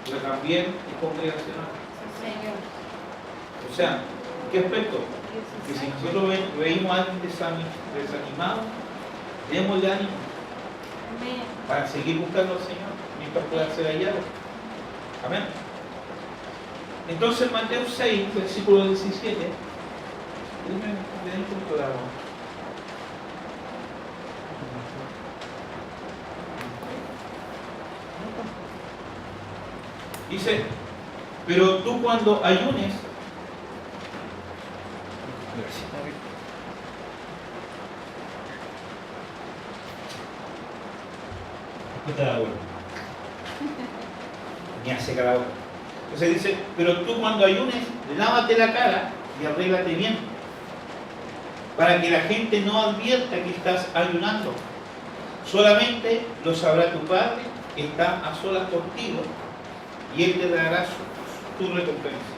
pero también es congregacional. Señor. O sea, ¿en qué aspecto? Que si nosotros veíamos a alguien desanimado, démosle ánimo Amén. para seguir buscando al Señor mientras pueda ser hallado. Amén. Entonces, Mateo 6, versículo 17, le den un punto de agua. Dice: pero tú cuando ayunes, cuenta la bola. Ni hace cada hora. Entonces dice: pero tú cuando ayunes, lávate la cara y arréglate bien, para que la gente no advierta que estás ayunando. Solamente lo sabrá tu Padre que está a solas contigo, y Él te dará tu recompensa.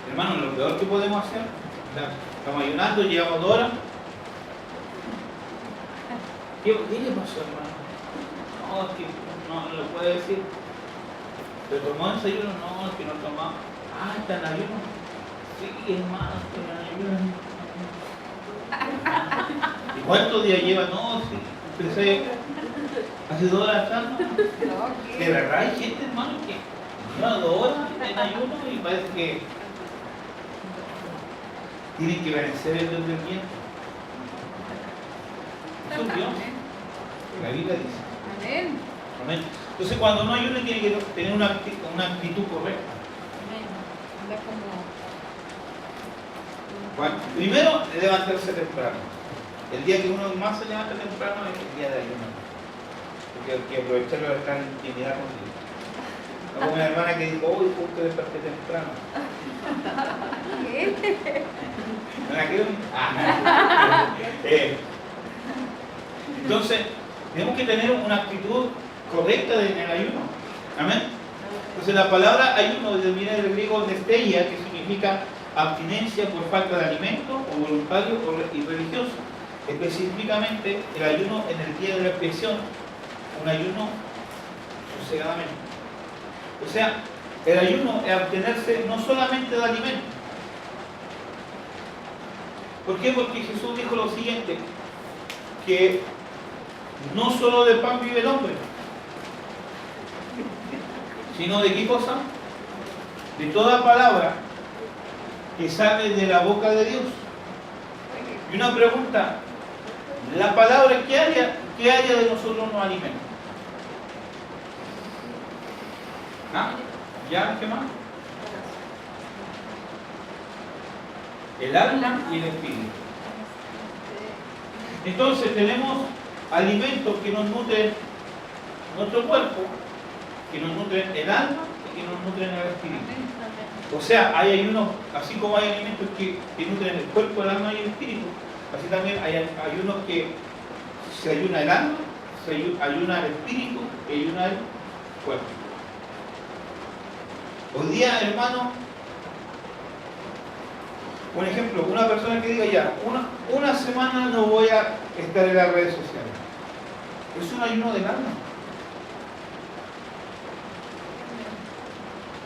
Hermano, lo peor que podemos hacer, estamos ayunando, llevamos 2 horas. ¿Qué le pasó, hermano? No, es que no lo puede decir. ¿Pero tomó desayuno? No, es que no tomó. Ah, está en ayuno. Sí, hermano, está en ayuno. ¿Y cuántos días lleva? No, sí, empecé hace 2 horas atrás. ¿No? De verdad hay gente, hermano, que lleva 2 horas en ayuno y parece que tienen que vencer el Dios del bien. Eso es Dios. La Biblia dice. Amén. Amén. Entonces, cuando uno ayuna, tiene que tener una actitud correcta. Amén. Anda como. Bueno, primero, levantarse temprano. El día que uno más se levanta temprano es el día de ayuno. Porque hay que aprovecharlo de estar en intimidad con Dios. No como mi hermana que dijo, hoy justo desperté temprano. ¿Qué? ¿No la quiero? Entonces, tenemos que tener una actitud correcta en el ayuno. Amén. Entonces, la palabra ayuno viene del griego nesteia, que significa abstinencia por falta de alimento, o voluntario y religioso. Específicamente, el ayuno en el día de la expiación, un ayuno sosegadamente. O sea, el ayuno es abstenerse no solamente de alimento. ¿Por qué? Porque Jesús dijo lo siguiente, que no solo de pan vive el hombre, sino de qué cosa? De toda palabra que sale de la boca de Dios. Y una pregunta, ¿la palabra qué área de nosotros nos alimenta? ¿Ah? ¿Ya? ¿Qué más? El alma y el espíritu. Entonces tenemos alimentos que nos nutren nuestro cuerpo, que nos nutren el alma y que nos nutren el espíritu. O sea, hay ayunos, así como hay alimentos que nutren el cuerpo, el alma y el espíritu, así también hay ayunos que se ayuna el alma, se ayuna el espíritu y ayuna el cuerpo. Hoy día, hermano, un ejemplo, una persona que diga ya, una semana no voy a estar en las redes sociales. Es un ayuno del alma.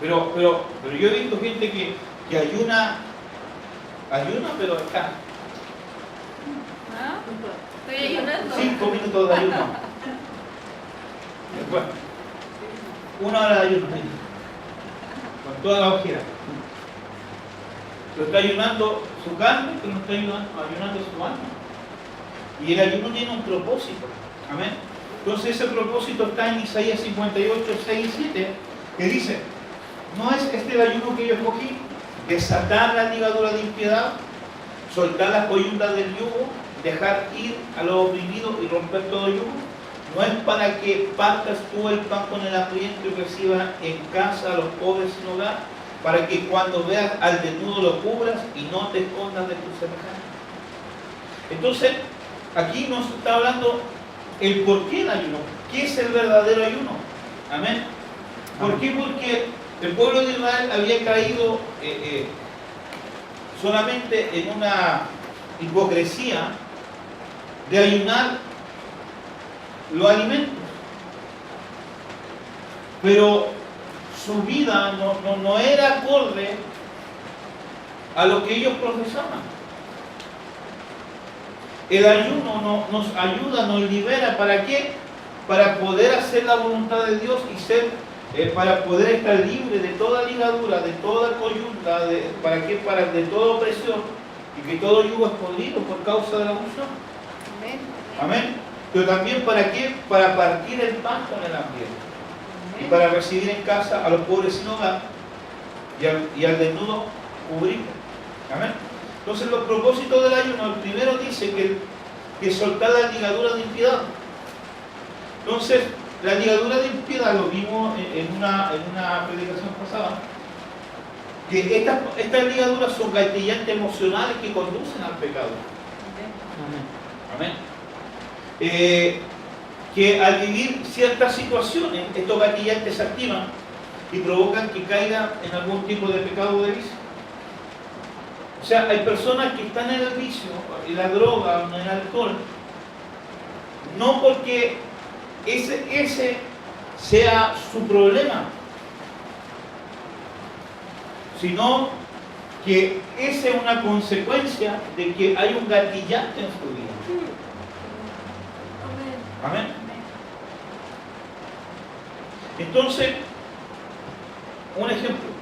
Pero yo he visto gente que ayuna, pero está ¿Ah? Estoy ayunando. 5 minutos de ayuno. Después, 1 hora de ayuno. Con toda la ojera. Pero está ayunando su carne, pero no está ayunando su alma. Y el ayuno tiene un propósito. Amén. Entonces ese propósito está en Isaías 58, 6 y 7, que dice, ¿no es este el ayuno que yo escogí? Desatar la ligadura de impiedad, soltar las coyundas del yugo, dejar ir a los oprimidos y romper todo yugo. No es para que partas tú el pan con el hambriento y recibas en casa a los pobres sin hogar, para que cuando veas al desnudo lo cubras y no te escondas de tus semejantes. Entonces, aquí nos está hablando el por qué el ayuno. ¿Qué es el verdadero ayuno? Amén. ¿Por qué? Porque el pueblo de Israel había caído solamente en una hipocresía de ayunar los alimentos. Pero su vida no era acorde a lo que ellos profesaban. El ayuno nos ayuda, nos libera. ¿Para qué? Para poder hacer la voluntad de Dios y ser, para poder estar libre de toda ligadura, de toda coyunta, ¿para qué? De toda opresión y que todo yugo es podrido por causa de la unción. Amén. Amén. Pero también ¿para qué? Para partir el pan con el hambriento. Y para recibir en casa a los pobres sin hogar y al desnudo cubrirlo. Amén. Entonces los propósitos del ayuno, el primero dice que soltar la ligadura de impiedad. Entonces, la ligadura de impiedad, lo vimos en una predicación pasada, que estas ligaduras son gatillantes emocionales que conducen al pecado. Amén. Que al vivir ciertas situaciones, estos gatillantes se activan y provocan que caiga en algún tipo de pecado o de vicio. O sea, hay personas que están en el vicio, en la droga, en el alcohol, no porque ese sea su problema, sino que esa es una consecuencia de que hay un gatillante en su vida. Amén. Entonces, un ejemplo.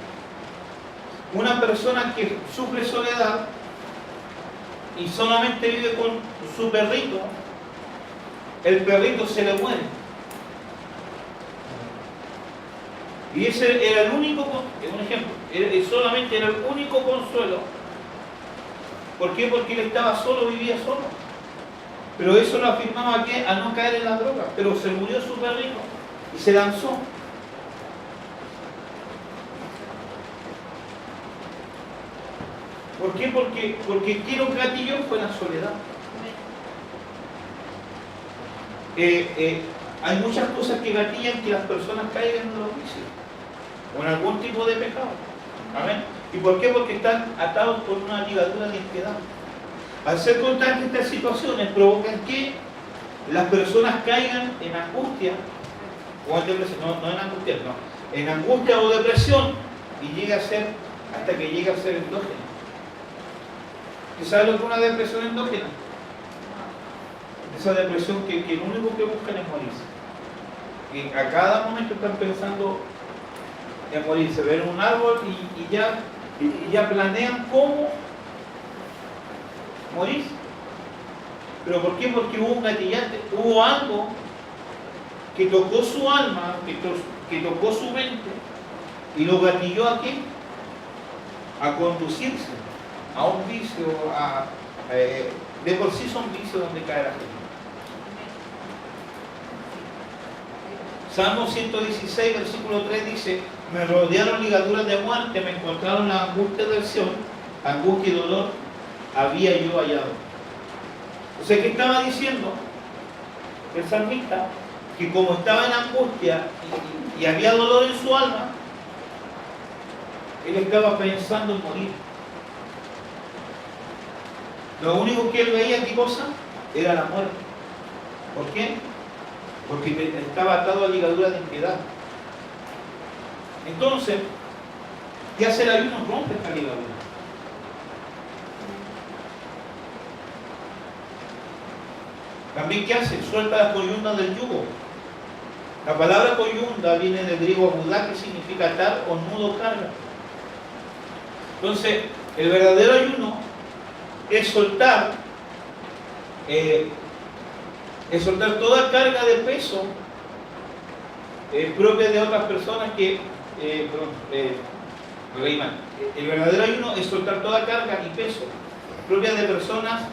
Una persona que sufre soledad y solamente vive con su perrito, el perrito se le muere. Y ese era el único, un ejemplo, solamente era el único consuelo. ¿Por qué? Porque él estaba solo, vivía solo. Pero eso lo afirmaba que a no caer en la droga. Pero se murió su perrito y se lanzó. ¿Por qué? Porque ¿qué lo gatilló? Fue la soledad. Hay muchas cosas que gatillan que las personas caigan en los vicios o en algún tipo de pecado. ¿Amén? ¿Y por qué? Porque están atados por una ligadura de impiedad. Al ser constantes estas situaciones provocan que las personas caigan en angustia o en depresión, no en angustia, no, en angustia o depresión y llega a ser, hasta que llega a ser endógena. ¿Usted sabe lo que es una depresión endógena? Esa depresión que lo único que buscan es morirse. Y a cada momento están pensando en morirse, ven un árbol y ya planean cómo morirse. ¿Pero por qué? Porque hubo un gatillante, hubo algo que tocó su alma, que tocó su mente y lo gatilló a qué? A conducirse a un vicio, de por sí son vicios donde cae la gente. Salmo 116, versículo 3 dice: me rodearon ligaduras de muerte, me encontraron la angustia del Seol, angustia y dolor había yo hallado. O sea, que estaba diciendo el salmista que como estaba en angustia y había dolor en su alma, él estaba pensando en morir. Lo único que él veía, ¿qué cosa? Era la muerte. ¿Por qué? Porque estaba atado a ligadura de impiedad. Entonces, ¿qué hace el ayuno? Rompe esta ligadura. También, ¿qué hace? Suelta la coyunda del yugo. La palabra coyunda viene del griego abudá, que significa atar o nudo carga. Entonces, el verdadero ayuno es soltar toda carga de peso propia de otras personas que el verdadero ayuno es soltar toda carga y peso propia de personas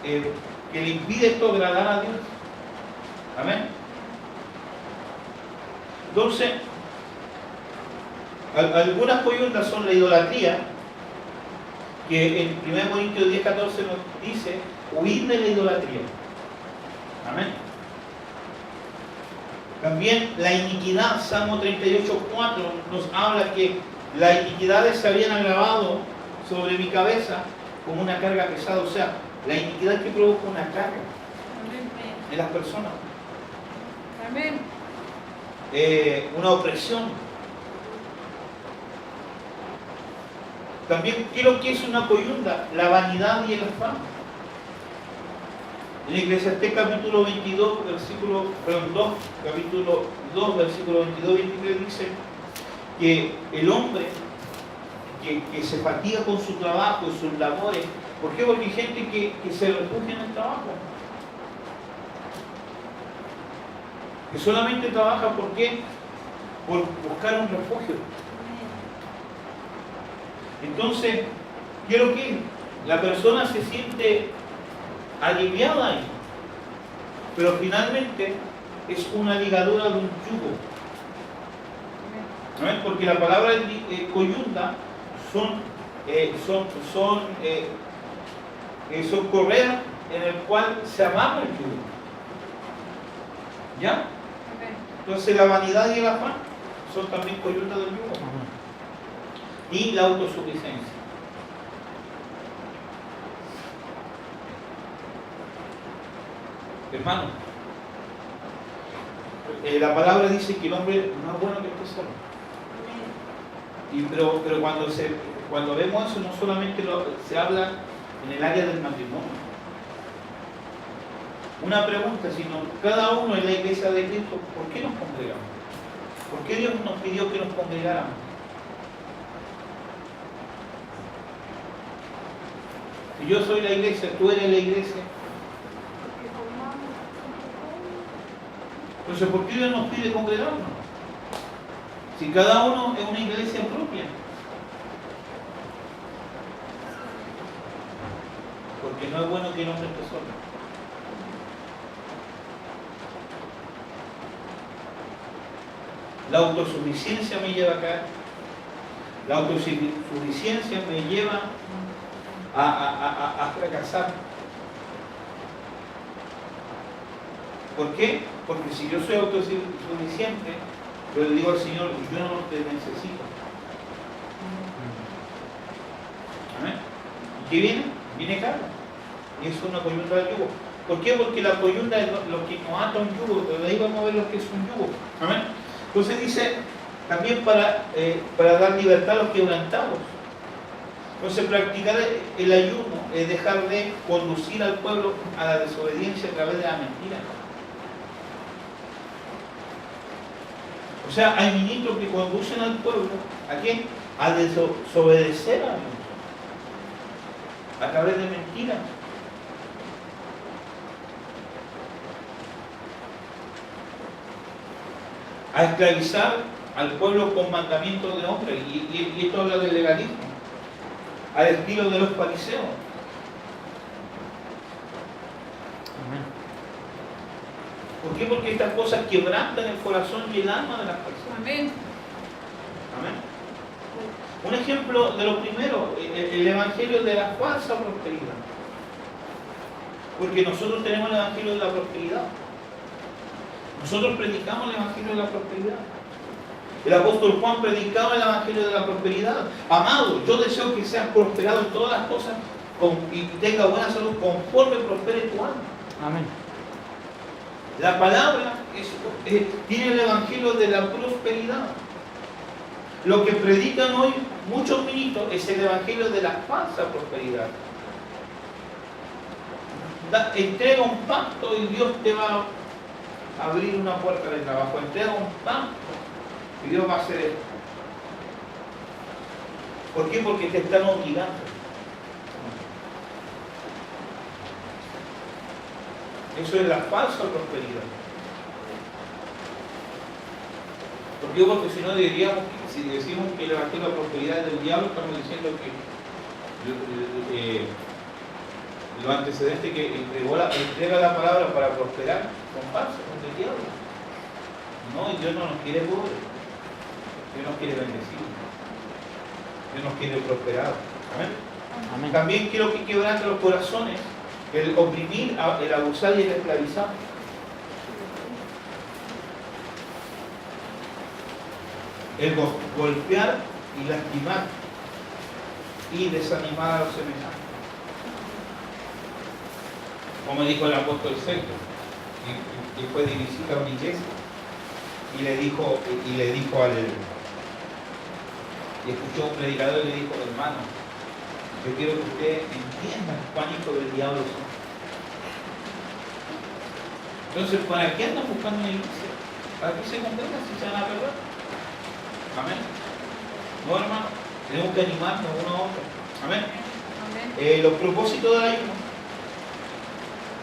que le impide esto agradar a Dios. Amén. Entonces, algunas coyuntas son la idolatría, que en 1 Corintios 10:14 nos dice: huid de la idolatría. Amén. También la iniquidad, Salmo 38:4 nos habla que las iniquidades se habían agravado sobre mi cabeza como una carga pesada. O sea, la iniquidad que provoca una carga en las personas. Amén. Una opresión. También, ¿qué es lo que es una coyunda? La vanidad y el afán. En Eclesiastés capítulo 22, capítulo 2, versículo 22-23 dice que el hombre que se fatiga con su trabajo y sus labores, ¿por qué? Porque hay gente que se refugia en el trabajo, que solamente trabaja, ¿por qué? Por buscar un refugio. Entonces, ¿qué es lo que es? La persona se siente aliviada ahí, pero finalmente es una ligadura de un yugo. ¿No? Porque la palabra coyunda son correas en el cual se amarra el yugo. ¿Ya? Entonces la vanidad y el afán son también coyundas del yugo. Y la autosuficiencia. Hermano, la palabra dice que el hombre no es bueno que esté solo. Pero cuando vemos eso, no solamente se habla en el área del matrimonio. Una pregunta, sino cada uno en la iglesia de Cristo, ¿por qué nos congregamos? ¿Por qué Dios nos pidió que nos congregáramos? Si yo soy la iglesia, tú eres la iglesia. Entonces, ¿por qué Dios nos pide congregarnos? Si cada uno es una iglesia propia. Porque no es bueno que el hombre esté solo. La autosuficiencia me lleva a caer. La autosuficiencia me lleva a fracasar. ¿Por qué? Porque si yo soy autosuficiente, yo le digo al Señor, yo no te necesito. ¿Amén? ¿Y qué viene? Viene carga. Y eso es una coyunta del yugo. ¿Por qué? Porque la coyunta es lo que nos ata un yugo. Pero de ahí vamos a ver lo que es un yugo. ¿Amén? Entonces dice, también para dar libertad a los quebrantados. Entonces practicar el ayuno es dejar de conducir al pueblo a la desobediencia a través de la mentira. O sea, hay ministros que conducen al pueblo, ¿a qué? A desobedecer a Dios. A través de mentiras. A esclavizar al pueblo con mandamientos de hombres. Y esto habla del legalismo. Al estilo de los fariseos. Amén. ¿Por qué? Porque estas cosas quebrantan el corazón y el alma de las personas. Amén. Amén. Un ejemplo de lo primero, el evangelio de la falsa prosperidad. Porque nosotros tenemos el evangelio de la prosperidad. Nosotros predicamos el evangelio de la prosperidad. El apóstol Juan predicaba el evangelio de la prosperidad. Amado, yo deseo que seas prosperado en todas las cosas y tenga buena salud conforme prospere tu alma. Amén. La palabra tiene el evangelio de la prosperidad. Lo que predican hoy muchos ministros es el evangelio de la falsa prosperidad. Entrega un pacto y Dios te va a abrir una puerta de trabajo. Entrega un pacto y Dios va a hacer esto. ¿Por qué? Porque te están obligando. Eso es la falsa prosperidad. ¿Por qué? Porque si no diríamos, si decimos que el evangelio de la prosperidad es del diablo, estamos diciendo que los antecedentes que entrega la palabra para prosperar son falsos, son del diablo. No, Dios no nos quiere pobres. Dios nos quiere bendecidos. Dios nos quiere prosperados. ¿Amén? Amén. También quiero que quebrante los corazones el oprimir, el abusar y el esclavizar. El golpear y lastimar y desanimar a los semejantes. Como dijo el apóstol Sergio, que fue de visita a una iglesia y le dijo y escuchó a un predicador y le dijo, hermano, yo quiero que usted entienda cuán hijo del diablo son. Entonces, ¿para qué andan buscando una iglesia? ¿Para qué se congregan si se van a perder? Amén. No, hermano, tenemos que animarnos uno a otro. Amén. Amén. Los propósitos del ayuno.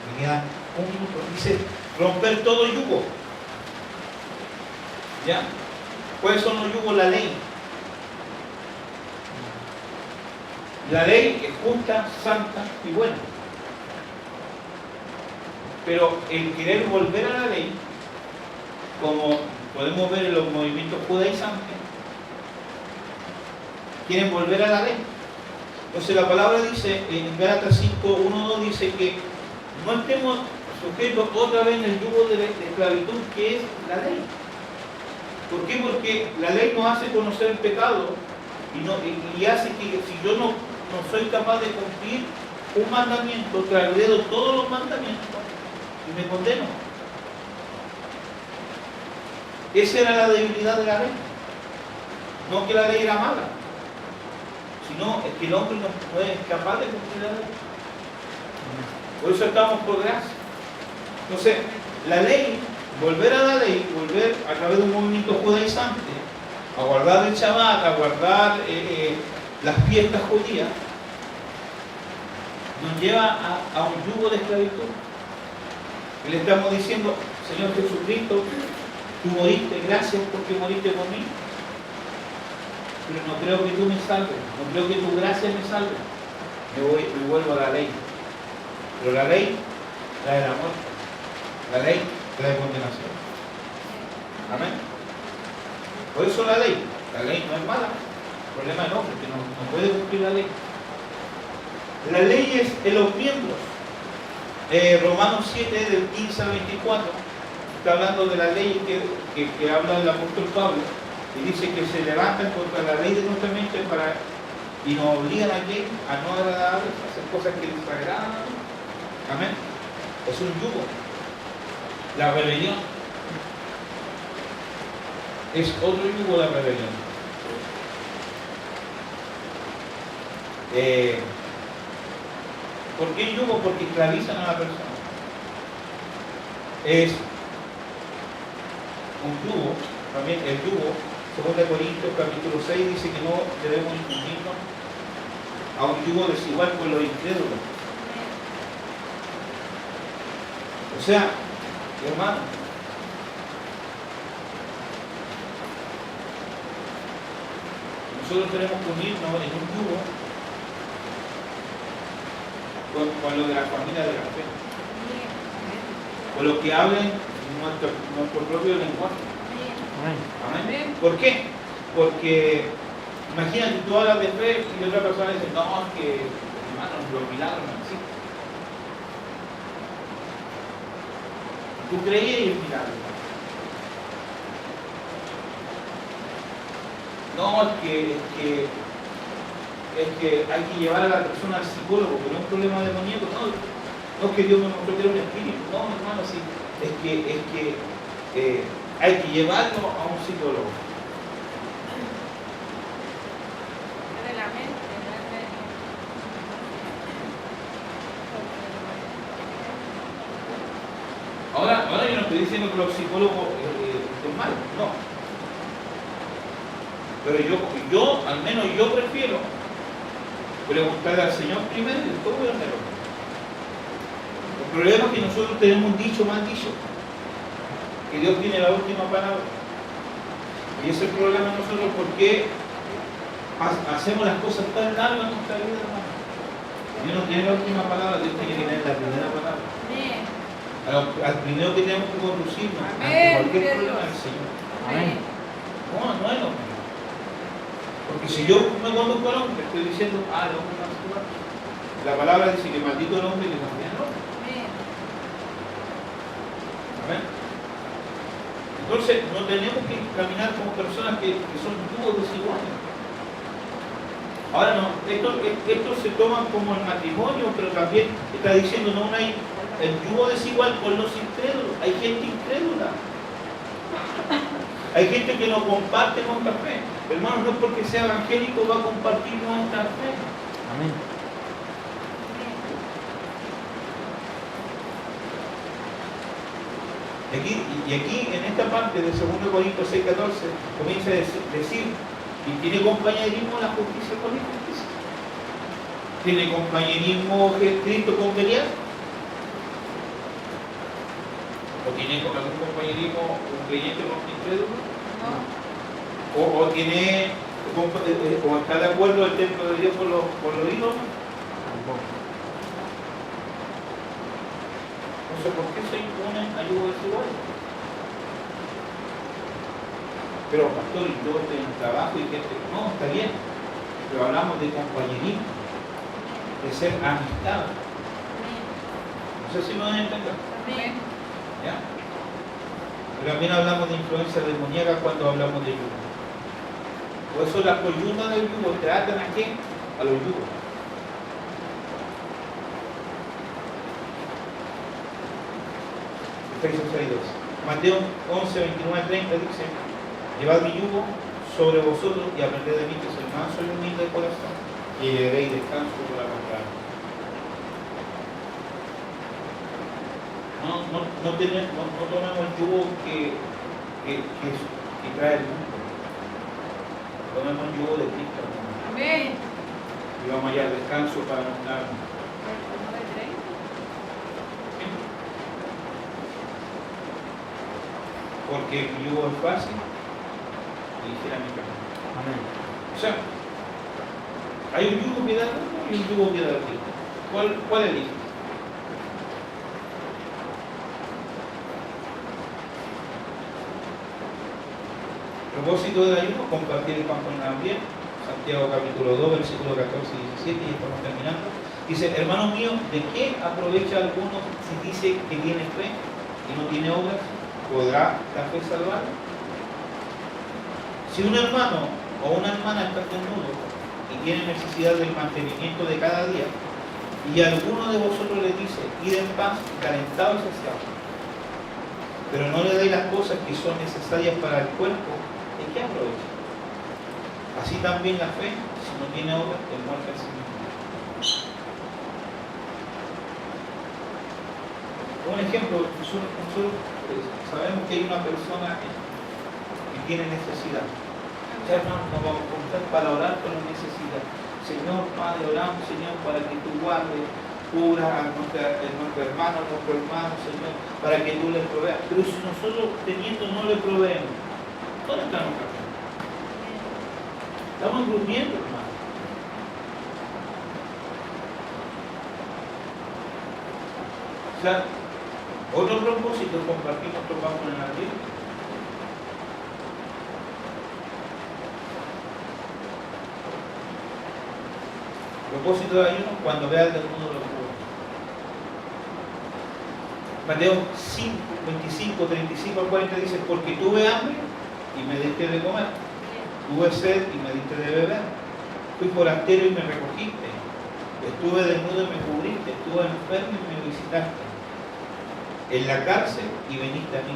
Me queda un minuto. Dice, romper todo yugo. ¿Ya? ¿Cuáles son los yugos? La ley. La ley es justa, santa y buena. Pero el querer volver a la ley, como podemos ver en los movimientos judaizantes, quieren volver a la ley. Entonces la palabra dice, en Gálatas 5:1-2 dice que no estemos sujetos otra vez en el yugo de esclavitud que es la ley. ¿Por qué? Porque la ley nos hace conocer el pecado y hace que si yo no soy capaz de cumplir un mandamiento, transgredo todos los mandamientos y me condeno. Esa era la debilidad de la ley. No que la ley era mala, sino es que el hombre no es capaz de cumplir la ley. Por eso estamos por gracia. Entonces, la ley, volver a la ley, volver a través de un movimiento judaizante, a guardar el Shabbat, a guardar las fiestas judías, nos lleva a un yugo de esclavitud. Y le estamos diciendo, Señor Jesucristo, tú moriste, gracias porque moriste por mí. Pero no creo que tú me salves, no creo que tu gracia me salve. Me vuelvo a la ley. Pero la ley trae la muerte. La ley trae condenación. Amén. Por eso la ley no es mala. El problema es el hombre, que no puede cumplir la ley. Las leyes en los miembros. Romanos 7, del 15 al 24, está hablando de las leyes que habla el apóstol Pablo, y dice que se levantan contra la ley de nuestra mente y nos obligan a no agradarles, a hacer cosas que les agradan. Amén. Es un yugo. La rebelión es otro yugo de la rebelión. ¿Por qué yugo? Porque esclavizan a la persona. Es un yugo, también el yugo, 2 Corintios capítulo 6 dice que no debemos infundirnos a un yugo desigual con los incrédulos. O sea, hermano, nosotros tenemos que unirnos en un yugo con lo de la familia de la fe, con lo que hablen nuestro propio lenguaje. Amén. ¿Por qué? Porque imagínate, tú hablas de fe y otra persona dice, no, es que hermanos, los milagros no existen. ¿Tú creías en el milagro? No, es que hay que llevar a la persona al psicólogo, pero no es un problema demoníaco, no es que Dios me mostró que era un espíritu, no, hermano, sí, es que hay que llevarlo a un psicólogo. De la mente, Ahora yo no estoy diciendo que los psicólogos estén malos, no. Pero yo, al menos yo prefiero preguntarle al Señor primero y después voy a hacerlo. El problema es que nosotros tenemos un dicho mal dicho, que Dios tiene la última palabra. Y ese es el problema de nosotros, porque hacemos las cosas tan largas en nuestra vida, hermano. Dios no tiene la última palabra, Dios tiene que tener la primera palabra. Al primero que tenemos que conducirnos ante cualquier problema es el Señor. Amén. No es lo mismo. Porque si yo me conduzco al hombre, estoy diciendo, el hombre no se va. La palabra dice que maldito el hombre que confía en el hombre. Amén. Entonces, no tenemos que caminar como personas que son yugos desiguales. Ahora no, esto se toma como el matrimonio, pero también está diciendo, no hay el yugo desigual con los incrédulos. Hay gente incrédula. Hay gente que no comparte nuestra fe. Hermano, no es porque sea evangélico va a compartir nuestra fe. Amén. Y aquí, en esta parte de 2 Corintios 6:14, comienza a decir, y tiene compañerismo la justicia con la injusticia. ¿Tiene compañerismo Cristo con Belial? ¿O tiene algún compañerismo un creyente con un incrédulo? No. ¿O tiene, o está de acuerdo el templo de Dios con los ídolos? Entonces, ¿por qué se imponen a yugo desigual? Pero, pastor, yo estoy en trabajo y gente. No, está bien. Pero hablamos de compañerismo, de ser amistad. No sé si me van a entender. ¿Ya? Pero también hablamos de influencia demoníaca cuando hablamos de yugo. Por eso las coyuntas del yugo tratan a qué? A los yugos. Efesios 6:2. Mateo 11:29-30 dice, llevad mi yugo sobre vosotros y aprended de mí, que soy manso y humilde de corazón, y hallaréis descanso por la contraria. No tomemos el yugo que trae el mundo. Tomemos el yugo de Cristo. Amén. Y vamos allá al descanso para nuestra alma. porque mi yugo es fácil y ligera mi camino. Amén. O sea, hay un yugo que da uno y un yugo que da otro. ¿Cuál eliges? Propósito del ayuno, compartir el pan con el hambriento. Santiago capítulo 2, versículo 14 y 17, y estamos terminando. Dice, hermano mío, ¿de qué aprovecha alguno si dice que tiene fe y no tiene obras? ¿Podrá la fe salvarlo? Si un hermano o una hermana está desnudo y tiene necesidad del mantenimiento de cada día, y alguno de vosotros le dice, id en paz, calentados y saciados, pero no le dais las cosas que son necesarias para el cuerpo, ¿de qué aprovecha? Así también la fe, si no tiene obras, es muerta en sí misma. Un ejemplo, nosotros sabemos que hay una persona que tiene necesidad. Ya hermanos, nos vamos a juntar para orar por la necesidad. Señor Padre, oramos, Señor, para que tú guardes, cubras a nuestro hermano, Señor, para que tú le proveas. Pero si nosotros teniendo no le proveemos, ¿dónde está nuestra fe? Estamos durmiendo, hermano. O sea, otro propósito es compartir nuestro pan con el hambriento. Propósito de ayuno, cuando veas del mundo lo cubra. Mateo 5, 25, 35 al 40 dice, porque tuve hambre y me diste de comer, tuve sed y me diste de beber, fui forastero y me recogiste, estuve desnudo y me cubriste, estuve enfermo y me visitaste, en la cárcel y viniste a mí.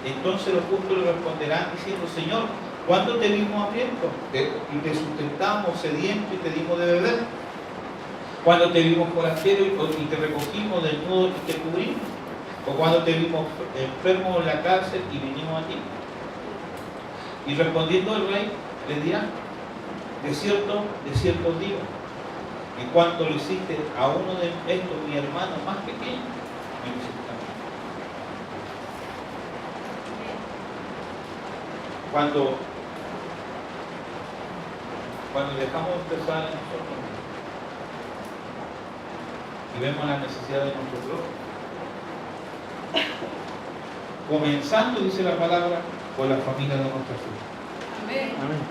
Entonces los justos le responderán diciendo, Señor, ¿cuándo te vimos hambriento y te sustentamos, sediento y te dimos de beber? Cuando te vimos forastero y te recogimos, desnudo y te cubrimos, o cuando te vimos enfermo en la cárcel y vinimos a ti. Y respondiendo el rey, les dirá, de cierto os digo, en cuanto lo hiciste a uno de estos, mi hermano más pequeño, me lo hiciste a mí. Cuando dejamos empezar en nosotros y vemos la necesidad de nuestro prójimo, comenzando, dice la palabra, por la familia de nuestra fe. Amén. Amén.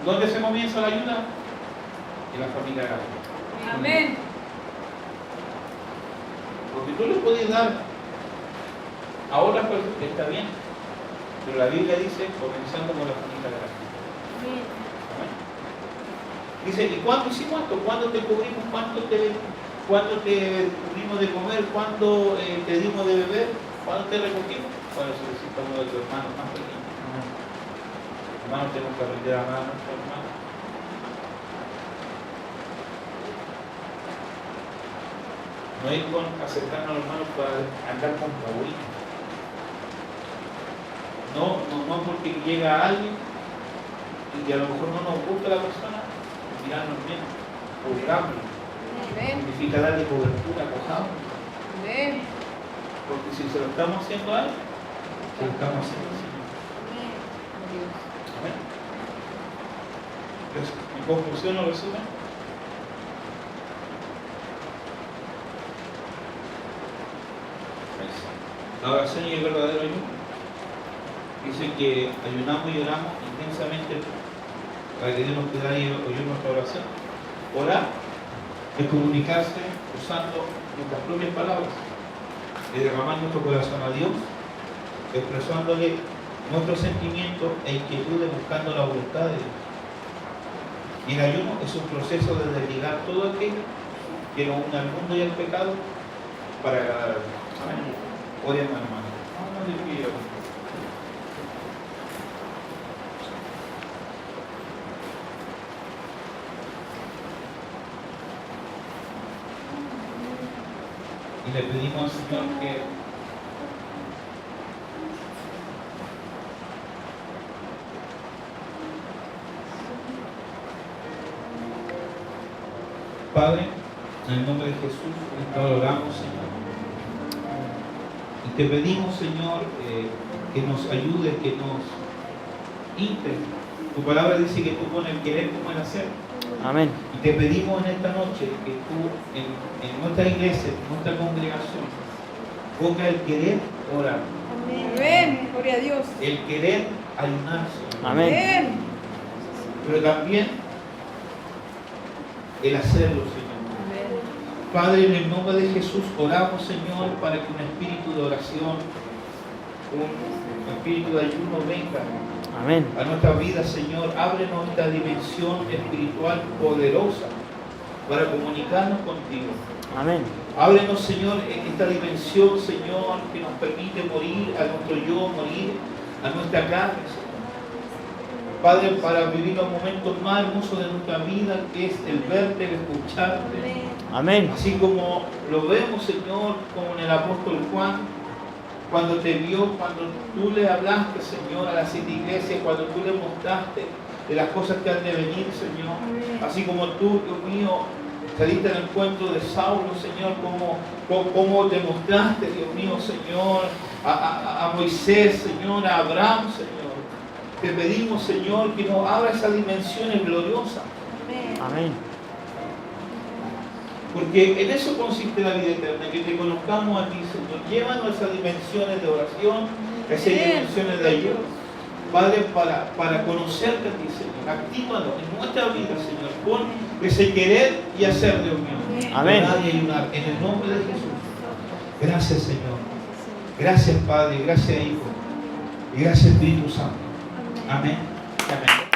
¿Dónde se comienza la ayuda? En la familia de la fe. Amén. Porque tú le puedes dar a otras personas, está bien, pero la Biblia dice, comenzando por la familia de la fe. Amén. Amén. Dice, ¿y cuándo hicimos esto? ¿Cuándo te cubrimos? ¿Cuándo te dimos de comer? ¿Cuándo te dimos de beber? ¿Cuándo te recogimos? Cuando se necesita uno de tus hermanos más pequeños. Hermanos, tenemos que aprender a amar a nuestros hermanos. No ir con acercarnos a los hermanos para andar con cabuín. No porque llega alguien y a lo mejor no nos gusta la persona, mirarnos bien, juzgarlo. Amén. Significa darle cobertura, acojado. Amén. Porque si se lo estamos haciendo a él, se lo estamos haciendo al Señor. Amén. Entonces, mi conclusión o resumen. La oración y el verdadero ayuno. Dice que ayunamos y oramos intensamente para que Dios nos pueda oír nuestra oración. Orar es comunicarse usando nuestras propias palabras, de derramar nuestro corazón a Dios, expresándole nuestros sentimientos e inquietudes buscando la voluntad de Dios. Y el ayuno es un proceso de desligar todo aquello que nos une al mundo y al pecado para agradar a Dios. Amén. Oremos, hermano. Vamos a decir. Y le pedimos al Señor que Padre, en el nombre de Jesús, te adoramos, Señor. Y Y te pedimos, Señor, que nos ayudes, que nos intes. Tu palabra dice que tú pones el querer como el hacer. Amén. Y te pedimos en esta noche que tú, en nuestra iglesia, en nuestra congregación, ponga el querer orar. Amén. Gloria a Dios. El querer ayunar, Señor. Amén. Pero también el hacerlo, Señor. Padre, en el nombre de Jesús oramos, Señor, para que un espíritu de oración, un espíritu de ayuno venga Amén. a nuestra vida, Señor. Ábrenos esta dimensión espiritual poderosa para comunicarnos contigo. Amén. Ábrenos, Señor, en esta dimensión, Señor, que nos permite morir a nuestro yo, morir a nuestra carne, Señor. Padre, para vivir los momentos más hermosos de nuestra vida, que es el verte, el escucharte. Amén. Así como lo vemos, Señor, como en el apóstol Juan, cuando te vio, cuando tú le hablaste, Señor, a las 7 iglesias, cuando tú le mostraste de las cosas que han de venir, Señor. Así como tú, Dios mío, saliste en el encuentro de Saulo, Señor, como te mostraste, Dios mío, Señor, a Moisés, Señor, a Abraham, Señor. Te pedimos, Señor, que nos abra esas dimensiones gloriosas. Amén. Porque en eso consiste la vida eterna, que te conozcamos a ti, Señor. Llévanos a esas dimensiones de oración, a esas dimensiones de ayuno. Padre, para conocerte a ti, Señor. Actívanos en nuestra vida, Señor. Pon ese querer y hacer, Dios mío. Amén. Orar y ayunar. En el nombre de Jesús. Gracias, Señor. Gracias, Padre. Gracias, Hijo. Y gracias, Espíritu Santo. Amén. Amén.